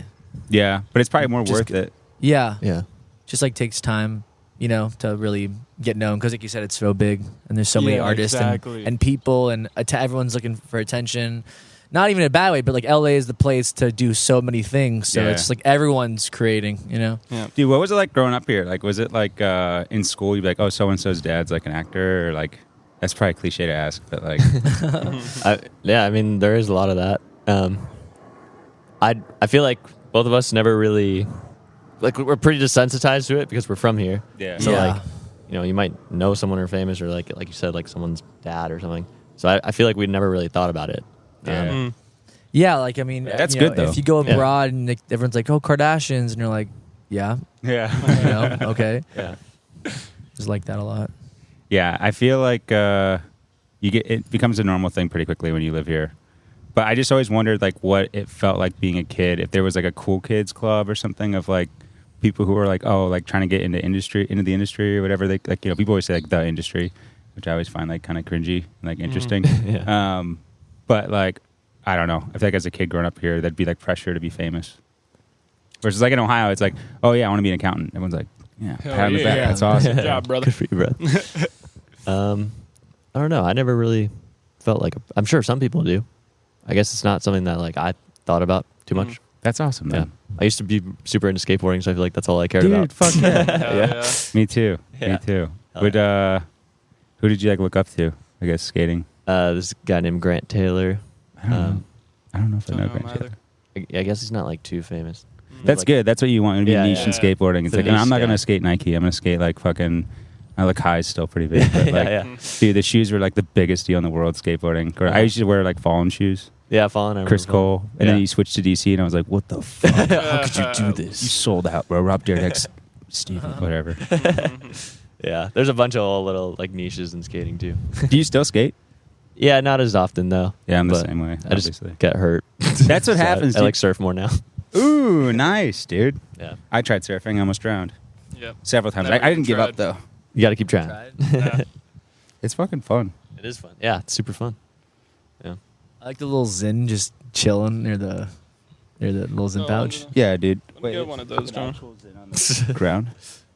Yeah, but it's probably more Just worth it. Yeah. Yeah. Just like takes time, to really get known because, like you said, it's so big and there's so many Yeah, artists exactly. and people and everyone's looking for attention. Not even in a bad way, but like LA is the place to do so many things. So Yeah. it's like everyone's creating, Yeah. Dude, what was it like growing up here? Like, was it like in school, you'd be like, oh, so-and-so's dad's like an actor? Or like, that's probably cliche to ask, but like, I mean, there is a lot of that. I feel like both of us never really, like, we're pretty desensitized to it because we're from here. yeah. So Yeah. like, you might know someone who are famous or like you said, like someone's dad or something. So I feel like we never really thought about it. Yeah. Mm. Yeah, like I mean, That's good, though. If you go Yeah. abroad and like, everyone's like, "Oh, Kardashians," and you're like, "Yeah, Yeah. okay." Yeah. Just like that a lot. Yeah, I feel like it becomes a normal thing pretty quickly when you live here. But I just always wondered like what it felt like being a kid. If there was like a cool kids club or something of like people who were like trying to get into the industry or whatever. They like people always say like the industry, which I always find like kind of cringy and like interesting. Yeah. But like I don't know. I feel like as a kid growing up here, that'd be like pressure to be famous. Versus like in Ohio, it's like, oh yeah, I want to be an accountant. Everyone's like, yeah, Hell pat on the yeah. back. Yeah. That's awesome. Good job, brother. Good for you, bro. I don't know. I never really felt like I'm sure some people do. I guess it's not something that like I thought about too much. That's awesome. Yeah. Man. I used to be super into skateboarding, so I feel like that's all I cared Dude, about. fuck yeah. Hell Yeah. yeah. Me too. Yeah. Me too. Hell Would who did you like look up to? I guess skating. This guy named Grant Taylor. I don't know. I don't know if I Don't know know him Grant Taylor. I guess he's not like too famous. That's Like- good. That's what you want to be Yeah, niche yeah. in skateboarding. It's It's a like niche, I'm not yeah. gonna skate Nike. I'm gonna skate like fucking. Lakai's still pretty big. But like, yeah. dude, the shoes were like the biggest deal in the world skateboarding. Or I used to wear like Fallen shoes. Yeah, Fallen. I remember Chris Fallen. Cole, and then he switched to DC, and I was like, "What the fuck? How could you do You this? sold out, bro. Rob Dyrdek's Steve, whatever." Yeah, there's a bunch of all little like niches in skating too. Do you still skate? Yeah, not as often though. Yeah, I'm the But same way. I just Obviously. get hurt. That's what So happens. I dude. like surf more now. Ooh, nice, dude. Yeah, I tried surfing. I almost drowned Yep. several times. Never I didn't even give up tried. though. you got to keep trying. Yeah. It's fucking fun. It is fun. Yeah, it's super fun. Yeah. I like the little Zen just chilling near the They're the little Zen pouch. Yeah, dude. Let me get one of those, John. Ground.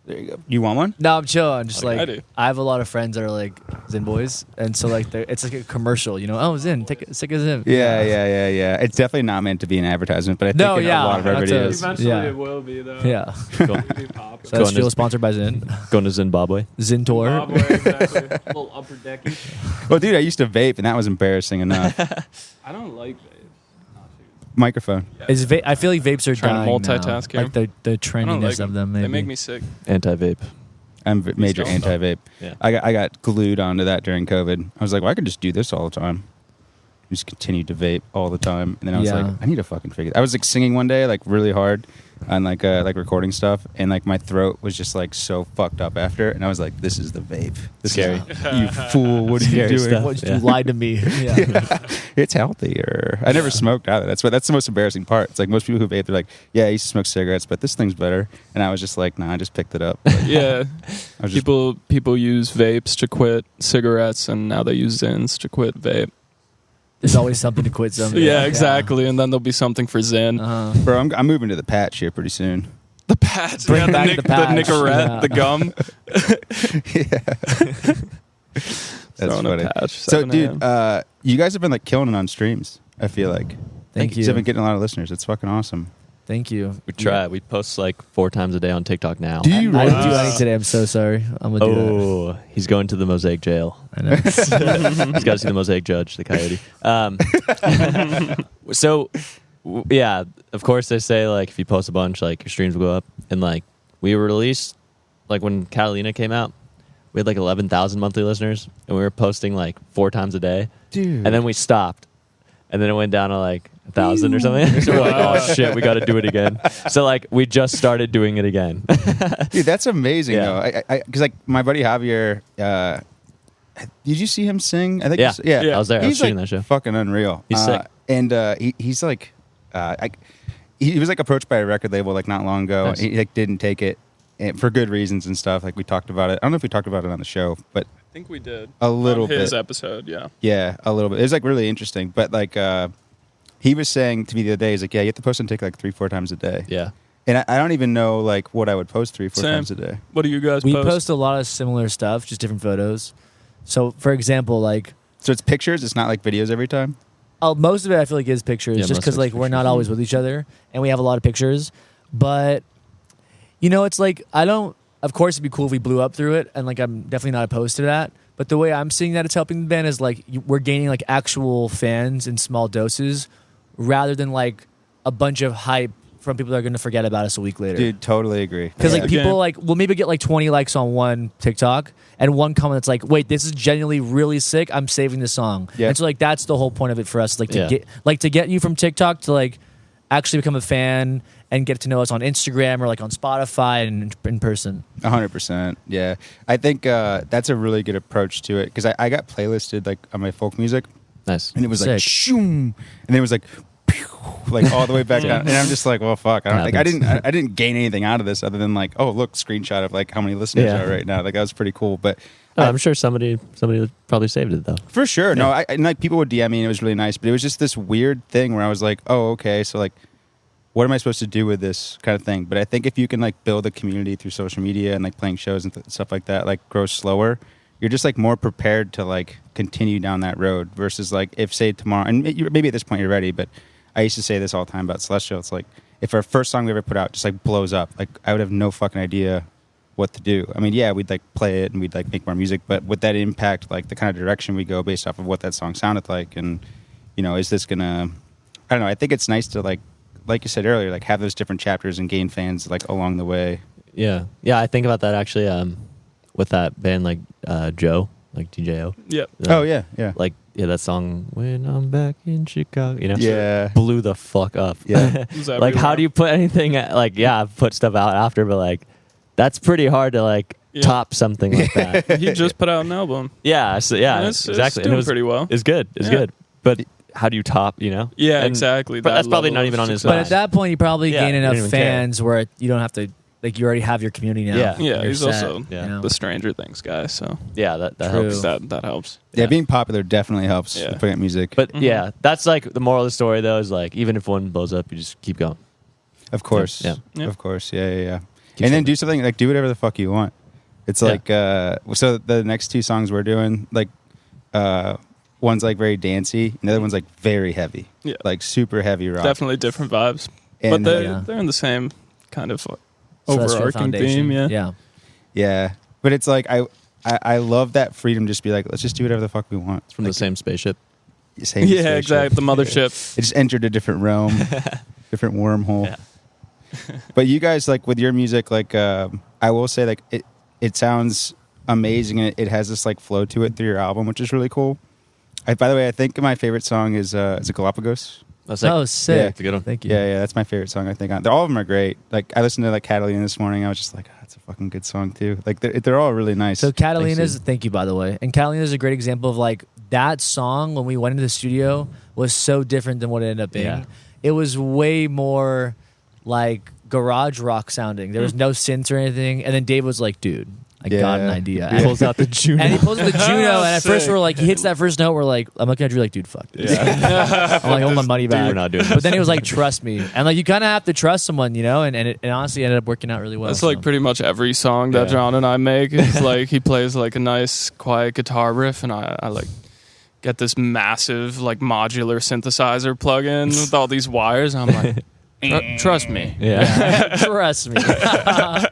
There you go. You want one? No, I'm chill. I'm just I like do. I have a lot of friends that are like Zen boys, and so like it's like a commercial, you know. Oh, Zen, take a Zen. Yeah. It's definitely not meant to be an advertisement, but I think No, in yeah, a lot of our that's a- videos. Eventually Yeah. it will be, though. Yeah. Going, So that's Going Jill to- sponsored by Zen. going to Zimbabwe. Zen tour. Zimbabwe, exactly. A little upper decky. Well, dude, I used to vape, and that was embarrassing enough. I don't like vapes. Microphone. I feel like vapes are Trying to dying multitask now. here. Like the I don't trendiness like of them. Maybe. They make me sick. Anti-vape. I'm major don't, though. anti-vape. Yeah. I got glued onto that during COVID. I was like, well, I could just do this all the time. Just continued to vape all the time, and then I was Yeah. like, I need to fucking figure. I was like singing one day, like really hard, on like recording stuff, and like my throat was just like so fucked up after, and I was like, this is the vape. This Scary. is, you fool! What are you Scary doing? stuff. What, Yeah. You lied to me. Yeah. It's healthier. I never smoked either. That's the most embarrassing part. It's like most people who vape, they're like, yeah, I used to smoke cigarettes, but this thing's better. And I was just like, nah, I just picked it up. Like, Yeah. I was just, People use vapes to quit cigarettes, and now they use Zins to quit vape. There's always something to quit something. Yeah, exactly. And then there'll be something for Zen. bro, I'm moving to the patch here pretty soon. The patch, Bring yeah, back the patch, the Nicorette, yeah. the gum. That's Throwing a funny. patch, So, 7 dude, a.m. you guys have been like killing it on streams. I feel like. Thank you. You've been getting a lot of listeners. It's fucking awesome. Thank you. We try. We post like 4 times a day on TikTok now. Do you I didn't do Wow. any today. I'm so sorry. I'm gonna do Oh, he's going to the Mosaic jail. that. I know. He's got to see the Mosaic judge, the coyote. Yeah, of course they say like if you post a bunch, like your streams will go up. And like we released, like when Catalina came out, we had like 11,000 monthly listeners, and we were posting like 4 times a day. Dude. And then we stopped, and then it went down to like 1,000 or something. So we're like, oh shit, we got to do it again. So like we just started doing it again. Dude, that's amazing Yeah. though. Because like my buddy Javier, did you see him sing? I think. Yeah. Yeah. I was there. I was He's shooting like that show. fucking unreal. He's sick. And he's like, he was like approached by a record label like not long ago. Nice. And he like didn't take it, and for good reasons and stuff. Like we talked about it. I don't know if we talked about it on the show, but I think we did. a little on his bit. episode, yeah. Yeah, a little bit. It was like really interesting. But like he was saying to me the other day, he's like, yeah, you have to post and take like 3-4 times a day. Yeah. And I don't even know like what I would post 3-4 Same. times a day. What do you guys We post? post a lot of similar stuff, just different photos. So, for example, like So it's pictures. It's not like videos every time. most of it, I feel like is pictures, Yeah, just most of because it's like we're not pictures. always with each other, and we have a lot of pictures. But you know, it's like I don't. Of course, it'd be cool if we blew up through it, and like I'm definitely not opposed to that. But the way I'm seeing that it's helping the band is like we're gaining like actual fans in small doses, rather than like a bunch of hype from people that are going to forget about us a week later. Dude, totally agree. Because like Yeah. people like will maybe get like 20 likes on one TikTok and one comment that's like, wait, this is genuinely really sick. I'm saving this song. Yeah. And so like that's the whole point of it for us, like to Yeah. get you from TikTok to like actually become a fan and get to know us on Instagram or like on Spotify and in person. 100%. Yeah. I think that's a really good approach to it because I got playlisted like on my folk music Nice. and it was like Sick. shoom, and it was like pew, like all the way back down, and I'm just like, well, fuck. I didn't gain anything out of this other than like, oh, look, screenshot of like how many listeners Yeah. are right now. Like that was pretty cool, but. Oh, I'm sure somebody probably saved it though. For sure. No, and like people would DM me and it was really nice, but it was just this weird thing where I was like, oh, okay, so like, what am I supposed to do with this kind of thing? But I think if you can like build a community through social media and like playing shows and stuff like that, like grow slower, you're just like more prepared to like continue down that road versus like if say tomorrow, and maybe at this point you're ready, but I used to say this all the time about Celestial. It's like if our first song we ever put out just like blows up, like I would have no fucking idea what to do. I mean, yeah, we'd like play it and we'd like make more music, but would that impact like the kind of direction we go based off of what that song sounded like? And you know, is this gonna? I don't know. I think it's nice to like you said earlier, like have those different chapters and gain fans like along the way. Yeah. Yeah, I think about that actually with that band like Joe, like DJO. Yep. Oh yeah, yeah, Like that song When I'm Back in Chicago, you know? yeah, Blew the fuck up. Yeah. Like how do you put anything like I've put stuff out after, but like that's pretty hard to like top something like that. He just put out an album. Yeah, so yeah, And it's exactly. doing And it was pretty well. It's good. It's Yeah. good. But how do you top, you know? Yeah, And- exactly. But that that's probably level not of even on his success. But at that point, you probably Yeah, gain you enough don't even care. fans where you don't have to like you already have your community now. Yeah. Yeah, You're he's set, also you know? the Stranger Things guy, so Yeah, that True. helps. that helps. Yeah, being popular definitely helps Yeah. with putting out music. But yeah, that's like the moral of the story, though, is like even if one blows up, you just keep going. of course, Yeah. of course, yeah. Keep And then saying do something like do whatever the fuck you want. It's Yeah. like so the next two songs we're doing, like one's like very dancey, and the other one's like very heavy, Yeah. like super heavy rock. Definitely different vibes, And, but Yeah. they're in the same kind of Celestial overarching Foundation. theme. Yeah. Yeah. Yeah, but it's like I love that freedom. Just be like, let's just do whatever the fuck we want. It's from the same spaceship. Same Yeah, spaceship. exactly. The mothership. It just entered a different realm, different wormhole. Yeah. But you guys, like with your music, like I will say, like it sounds amazing, and it has this like flow to it through your album, which is really cool. By the way, I think my favorite song is it Galapagos? That's like, Oh, sick. Yeah. it's a good one. Thank you. Yeah, that's my favorite song. I think all of them are great. Like I listened to like Catalina this morning. I was just like, that's a fucking good song too. Like they're all really nice. So Catalina's, Thanks, thank you, by the way. And Catalina's a great example of like that song when we went into the studio was so different than what it ended up being. Yeah. It was way more like garage rock sounding. There was no synths or anything. And then Dave was like, dude, I got an Yeah. idea. He And Pulls out the Juno. and he pulls out the Juno, and at first Sick. we're like, he hits that first note, we're like, I'm looking at you like, dude, fuck this. Yeah. I'm like, I want my money back. We're not doing But this. then he was like, trust me. And like, you kind of have to trust someone, you know? And it honestly ended up working out really well. That's like so. pretty much every song that Yeah. John and I make. It's like he plays like a nice quiet guitar riff, and I like get this massive like modular synthesizer plug in with all these wires. I'm like, trust me. Yeah. Trust me.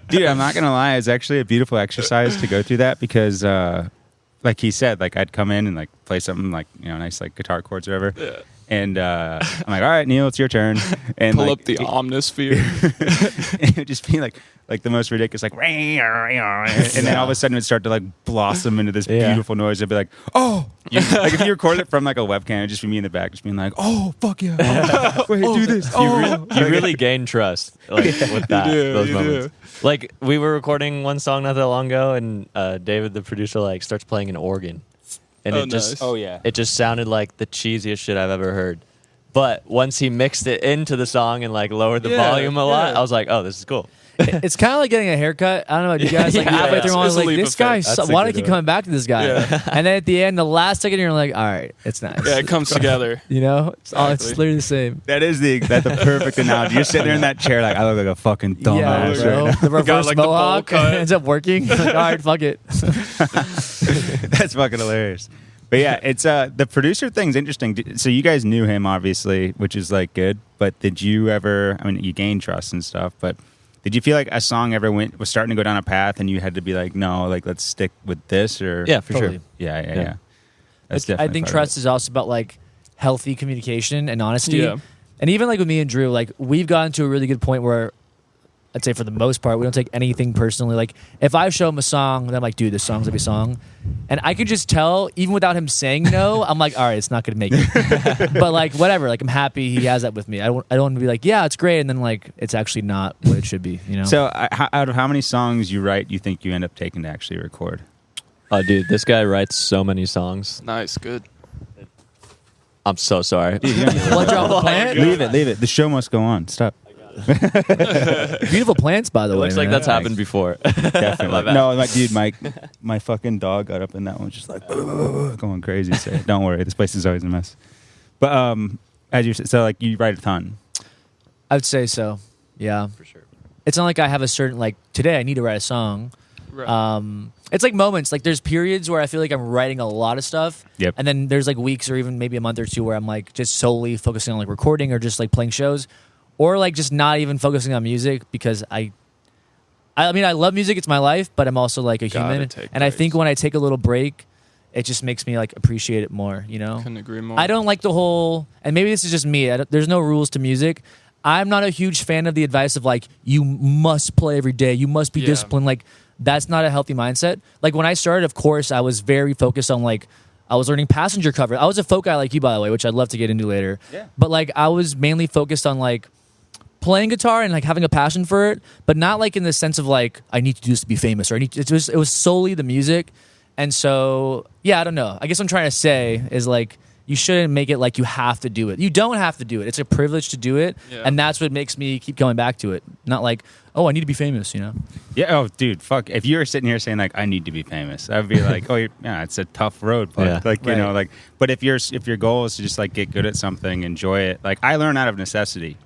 Dude, I'm not gonna lie. It's actually a beautiful exercise to go through that because, like he said, like I'd come in and like play something like nice like guitar chords or whatever. Yeah. And I'm like, all right, Neil, it's your turn. And Pull like, up the Omnisphere. it would just be like the most ridiculous, like, and then all of a sudden it would start to like blossom into this Yeah. beautiful noise. It'd be like, oh, like if you record it from like a webcam, it'd just be me in the back, just being like, oh, fuck yeah, oh, wait, do this. Oh. You really gain trust like with that do, those you moments. do. Like we were recording one song not that long ago, and David, the producer, like starts playing an organ, and Oh, it just nice. Oh, yeah. it just sounded like the cheesiest shit I've ever heard. But once he mixed it into the song and like lowered the Yeah, volume a lot, yeah. I was like, oh, this is cool. It's kind of like getting a haircut. I don't know about you guys. Like Yeah, halfway yeah. through, I was It's a like, leap this of guy. faith. That's a Why do I good keep one. coming back to this guy? Yeah. And then at the end, the last second, you're like, all right, it's nice. Yeah, it comes together. You know, it's Exactly. literally the same. That is the perfect analogy. You're sitting there in that chair like, I look like a fucking dumbass. Yeah, right bro. Right The reverse like, the bowl mohawk cut. ends up working. Like, all right, fuck it. That's fucking hilarious. But yeah, it's the producer thing's interesting. So you guys knew him obviously, which is like good. But did you ever? I mean, you gained trust and stuff. But did you feel like a song ever was starting to go down a path, and you had to be like, no, like let's stick with this? Or Yeah, for Totally. sure. yeah. That's I definitely think part of trust it. is also about like healthy communication and honesty. Yeah. And even like with me and Drew, like we've gotten to a really good point where I'd say for the most part, we don't take anything personally. Like if I show him a song, then I'm like, dude, this song's gonna be a song. And I could just tell, even without him saying no, I'm like, all right, it's not gonna make it. But like whatever, like I'm happy he has that with me. I don't want to be like, yeah, it's great, and then like it's actually not what it should be, you know? So out of how many songs you write, you think you end up taking to actually record? Oh, dude, this guy writes so many songs. Nice, good. I'm so sorry. Blood drop the plant? Leave it. The show must go on. Stop. Beautiful plants, by the It way. looks like man. that's happened before. Definitely. No, dude, my fucking dog got up in that one, just like going crazy. So don't worry, this place is always a mess. But as you said, so like you write a ton. I would say so. Yeah. For sure. It's not like I have a certain like today I need to write a song. Right. It's like moments. Like there's periods where I feel like I'm writing a lot of stuff. Yep. And then there's like weeks or even maybe a month or two where I'm like just solely focusing on like recording or just like playing shows, or like just not even focusing on music because I mean I love music. It's my life, but I'm also like a Gotta human. take And I breaks. think when I take a little break, it just makes me like appreciate it more. You know. Couldn't agree more. I don't like the whole, and maybe this is just me. There's no rules to music. I'm not a huge fan of the advice of like you must play every day, you must be Yeah. disciplined. Like that's not a healthy mindset. Like when I started, of course, I was very focused on like I was learning passenger cover. I was a folk guy like you, by the way, which I'd love to get into later. Yeah. But like I was mainly focused on like playing guitar and like having a passion for it, but not like in the sense of like I need to do this to be famous or I need to, it was solely the music. And so yeah, I don't know. I guess what I'm trying to say is like you shouldn't make it like you have to do it. You don't have to do it. It's a privilege to do it, Yeah. and that's what makes me keep going back to it. Not like, oh, I need to be famous, you know? Yeah. Oh, dude, fuck. If you were sitting here saying like I need to be famous, I would be like, oh, yeah, it's a tough road, but Yeah. like you Right. know, like. But if your goal is to just like get good at something, enjoy it. Like I learn out of necessity.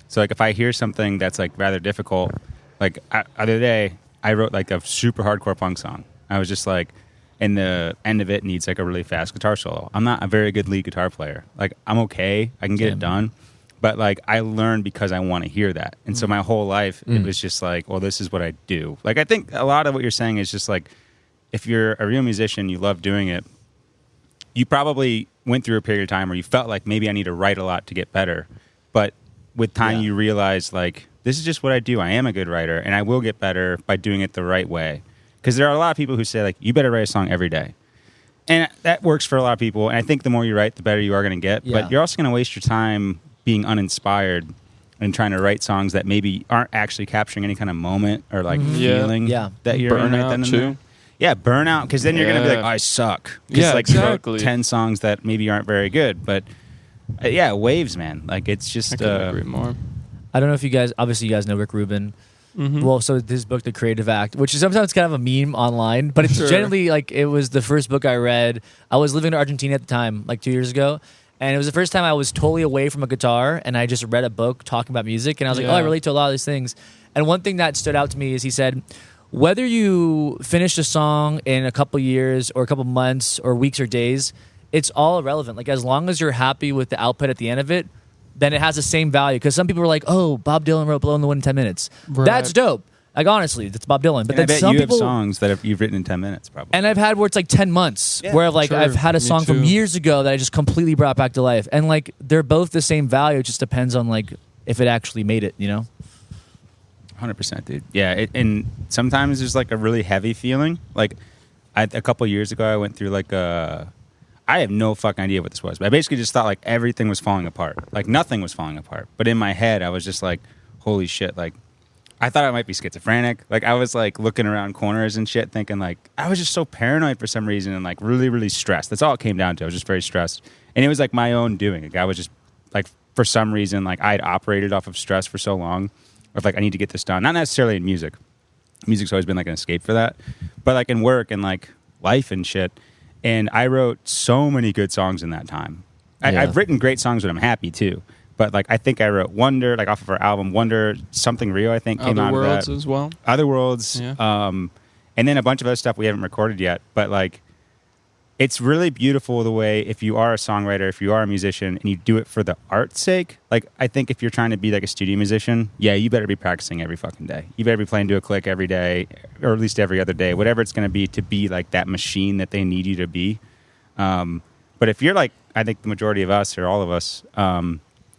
So like if I hear something that's like rather difficult, like other day I wrote like a super hardcore punk song. I was just like, and the end of it needs like a really fast guitar solo. I'm not a very good lead guitar player. Like I'm okay, I can get it done, but like I learned because I want to hear that. And so my whole life it was just like, well, this is what I do. Like I think a lot of what you're saying is just like, if you're a real musician, you love doing it. You probably went through a period of time where you felt like maybe I need to write a lot to get better, but with time you realize like this is just what I do. I am a good writer, and I will get better by doing it the right way. Because there are a lot of people who say, like, you better write a song every day. And that works for a lot of people. And I think the more you write, the better you are going to get. Yeah. But you're also going to waste your time being uninspired and trying to write songs that maybe aren't actually capturing any kind of moment or, like, feeling that you're in right then and Burnout, there. too. Yeah, burnout. Because then you're going to be like, Yeah. I suck. 'Cause, Yeah, like, you wrote exactly. 10 songs that maybe aren't very good. But, yeah, waves, man. Like, it's I just... couldn't agree more. I don't know if you guys, obviously you guys know Rick Rubin. Mhm. Well, so his book, The Creative Act, which is sometimes kind of a meme online, but it's Sure. generally like it was the first book I read. I was living in Argentina at the time, like 2 years ago, and it was the first time I was totally away from a guitar, and I just read a book talking about music, and I was like, oh, I Yeah. relate to a lot of these things. And one thing that stood out to me is he said, whether you finish a song in a couple years or a couple months or weeks or days, it's all irrelevant. Like as long as you're happy with the output at the end of it, then it has the same value. Because some people are like, oh, Bob Dylan wrote Blow in the Wind in 10 minutes. Right. That's dope. Like, honestly, that's Bob Dylan. But and I then bet some you people... have songs that you've written in 10 minutes, probably. And I've had where it's like 10 months, Yeah, where like sure. I've had a Me song from too. years ago that I just completely brought back to life. And like, they're both the same value. It just depends on like if it actually made it, you know? 100%, dude. Yeah, and sometimes there's like a really heavy feeling. Like a couple years ago, I went through like I have no fucking idea what this was, but I basically just thought like everything was falling apart. Like nothing was falling apart. But in my head, I was just like, holy shit, like I thought I might be schizophrenic. Like I was like looking around corners and shit, thinking like I was just so paranoid for some reason and like really, really stressed. That's all it came down to. I was just very stressed. And it was like my own doing. Like I was just like, for some reason, like I'd operated off of stress for so long. Of like I need to get this done. Not necessarily in music. Music's always been like an escape for that. But like in work and like life and shit. And I wrote so many good songs in that time. Yeah. I've written great songs when I'm happy too. But like I think I wrote Wonder, like off of our album Wonder, Something Real, I think came Other out Worlds of that. as well. Other Worlds. Yeah. And then a bunch of other stuff we haven't recorded yet. But like it's really beautiful the way if you are a songwriter, if you are a musician, and you do it for the art's sake. Like I think if you're trying to be like a studio musician, yeah, you better be practicing every fucking day. You better be playing to a click every day, or at least every other day, whatever it's going to be like that machine that they need you to be. But if you're like, I think the majority of us or all of us,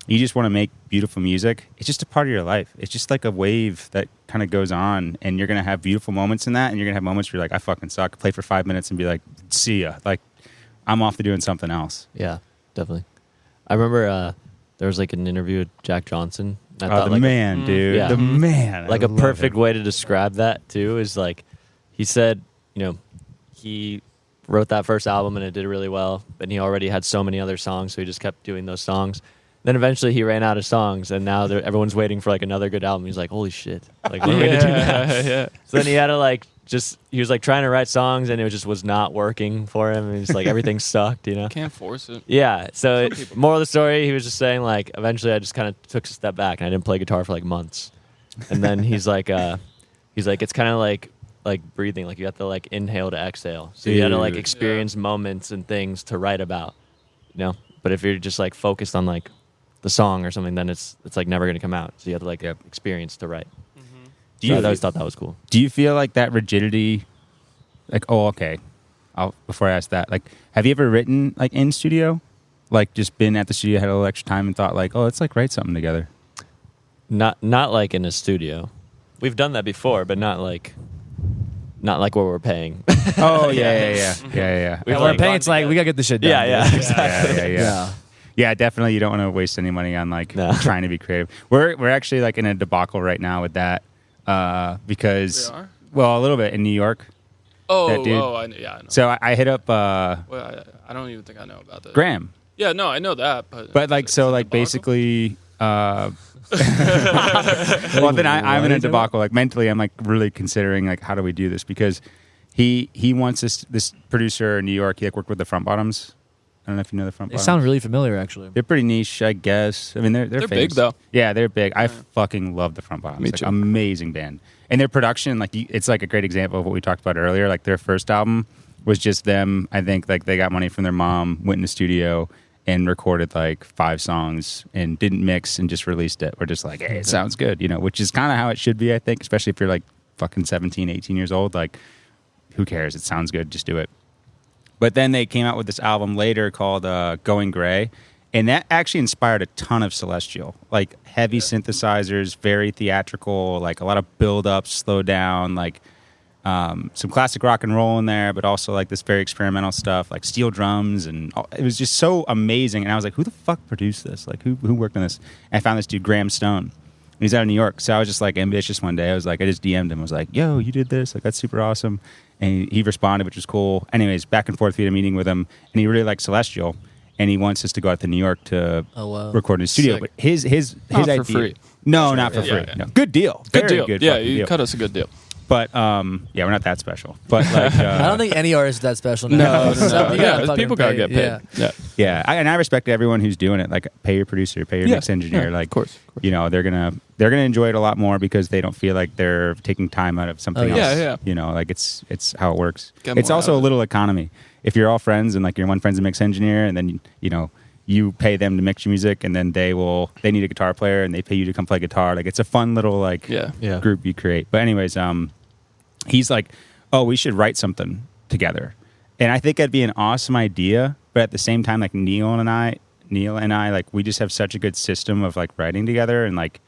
you just want to make beautiful music. It's just a part of your life. It's just like a wave that kind of goes on, and you're going to have beautiful moments in that, and you're going to have moments where you're like, I fucking suck. Play for 5 minutes and be like, see ya. Like, I'm off to doing something else. Yeah, definitely. I remember there was like an interview with Jack Johnson. I Oh, thought the like man, dude. Yeah. The man. like I a love perfect him. way to describe that too is like he said, you know, he wrote that first album and it did really well, but he already had so many other songs, so he just kept doing those songs. Then eventually he ran out of songs, and now everyone's waiting for like another good album. He's like, holy shit, like what are we gonna do now? Yeah. So then he had to like he was like trying to write songs, and it just was not working for him. And he's like everything sucked, you know. Can't force it. Yeah. So Some people- moral of the story, he was just saying like eventually I just kind of took a step back and I didn't play guitar for like months. And then he's like it's kind of like breathing, like you have to like inhale to exhale. So you had to like Dude. experience moments and things to write about, you know. But if you're just like focused on like the song or something, then it's like never going to come out. So you have to like Yep. experience to write. Do So you, I always thought that was cool. do you feel like that rigidity, like, oh, okay. Before I ask that, like, have you ever written like in studio? Like just been at the studio, had a little extra time and thought like, oh, let's like write something together. Not like in a studio. We've done that before, but not like what we're paying. Oh, yeah. We've We're like paying. gone It's like we gotta get this shit done. Yeah, dude. exactly. Yeah. Yeah, definitely. You don't want to waste any money on like No. trying to be creative. We're actually like in a debacle right now with that because They are? well, a little bit in New York. Oh, That dude. I know. So I hit up Well, I don't even think I know about that. Graham. Yeah, no, I know that, but like is so it like debacle? basically. Well, then I'm in a debacle. Like mentally, I'm like really considering like how do we do this because he wants this producer in New York. He like worked with the Front Bottoms. I don't know if you know the Front They Bottoms. sound really familiar, actually. They're pretty niche, I guess. I mean, they're They're famous. big though. Yeah, they're big. I fucking love the Front Bottoms. Me Like, too. amazing band. And their production, like, it's like a great example of what we talked about earlier. Like, their first album was just them. I think, like, they got money from their mom, went in the studio, and recorded, like, 5 songs and didn't mix and just released it. We're just like, hey, it sounds good, you know, which is kind of how it should be, I think, especially if you're, like, fucking 17, 18 years old. Like, who cares? It sounds good. Just do it. But then they came out with this album later called Going Gray. And that actually inspired a ton of Celestial. Like heavy synthesizers, very theatrical, like a lot of build up, slow down, like some classic rock and roll in there, but also like this very experimental stuff, like steel drums. And it was just so amazing. And I was like, who the fuck produced this? Like who worked on this? And I found this dude, Graham Stone. And he's out of New York. So I was just like ambitious one day. I was like, I just DM'd him. I was like, yo, you did this? Like, that's super awesome. And he responded, which was cool. Anyways, back and forth, we had a meeting with him. And he really liked Celestial. And he wants us to go out to New York to record in his studio. Sick. But his Not idea, for free. No, not for Yeah, free. yeah. No. Good deal. Good Very deal. Good Yeah, fucking you deal. cut us a good deal. But yeah, we're not that special. But like, I don't think any artist is that special. Now. No. You gotta Yeah, fucking people gotta pay. get paid. Yeah. Yeah. and I respect everyone who's doing it. Like, pay your producer, pay your Yeah, mix engineer. yeah, like, of course. you know, they're gonna enjoy it a lot more because they don't feel like they're taking time out of something Oh, else. yeah. Yeah. You know, like it's how it works. Get It's more also out a of it. little economy. If you're all friends and like your one friend's a mix engineer, and then you know. You pay them to mix your music, and then they need a guitar player, and they pay you to come play guitar. Like, it's a fun little like Yeah. group you create. But anyways, he's like, oh, we should write something together, and I think that'd be an awesome idea. But at the same time, like Neal and I, like we just have such a good system of like writing together, and like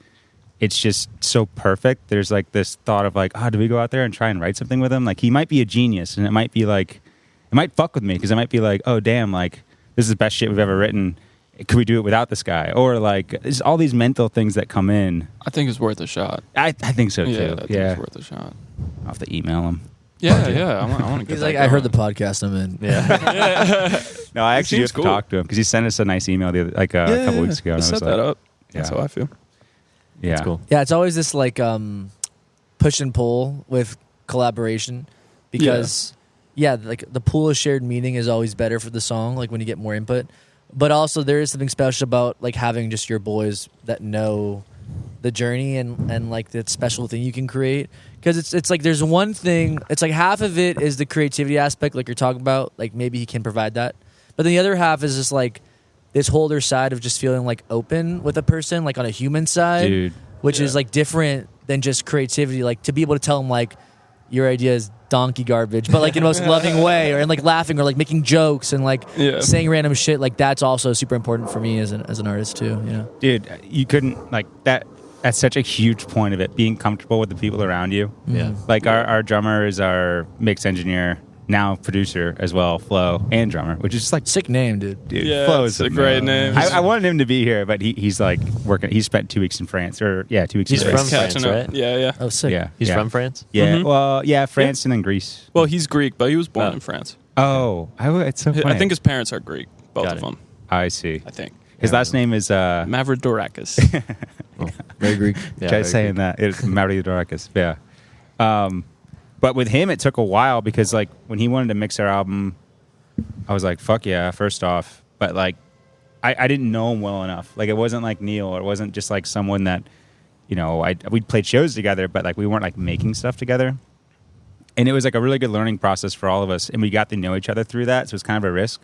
it's just so perfect. There's like this thought of like, oh, do we go out there and try and write something with him? Like, he might be a genius, and it might be like, it might fuck with me because I might be like, oh, damn, like. This is the best shit we've ever written. Could we do it without this guy? Or like, there's all these mental things that come in. I think it's worth a shot. I think so too. Yeah, I think it's worth a shot. I'll have to email him. Yeah. I want to get He's that like, I heard the going. podcast I'm in. Yeah. No, I actually seems have to cool. talk to him because he sent us a nice email a couple weeks ago. And Let's I was set that like, up. That's yeah. how I feel. Yeah, That's cool. Yeah, it's always this like push and pull with collaboration because like the pool of shared meaning is always better for the song, like when you get more input. But also there is something special about like having just your boys that know the journey and like that special thing you can create. Because it's like there's one thing, it's like half of it is the creativity aspect, like you're talking about, like maybe he can provide that. But then the other half is just like this whole other side of just feeling like open with a person, like on a human side, dude. which is like different than just creativity. Like to be able to tell them like your idea is donkey garbage, but like in the most loving way, or and like laughing or like making jokes and like saying random shit. Like that's also super important for me as an artist too. You know, Dude, you couldn't like that. That's such a huge point of it. Being comfortable with the people around you. Yeah. Like our drummer is our mix engineer, now producer as well, Flo, and drummer, which is just like sick name, dude. dude. Yeah, Flo it's is a great name. I wanted him to be here, but he's like working. He spent 2 weeks in France, or 2 weeks. He's in France. from France, Catching up. right? Yeah. Oh, sick. Yeah, He's yeah. from France? Yeah, Mhm. well, yeah, France and then Greece. Well, he's Greek, but he was born Oh. in France. Oh, it's so funny. I think his parents are Greek, both Got of it. them. I see. I think. His last name is Mavrodorakis. Very Greek. Yeah, try very saying good. that. It's Mavrodorakis. Yeah. But with him, it took a while because like when he wanted to mix our album, I was like, fuck yeah, first off. But like, I didn't know him well enough. Like, it wasn't like Neal, or it wasn't just like someone that, you know, we'd played shows together, but like we weren't like making stuff together. And it was like a really good learning process for all of us. And we got to know each other through that. So it was kind of a risk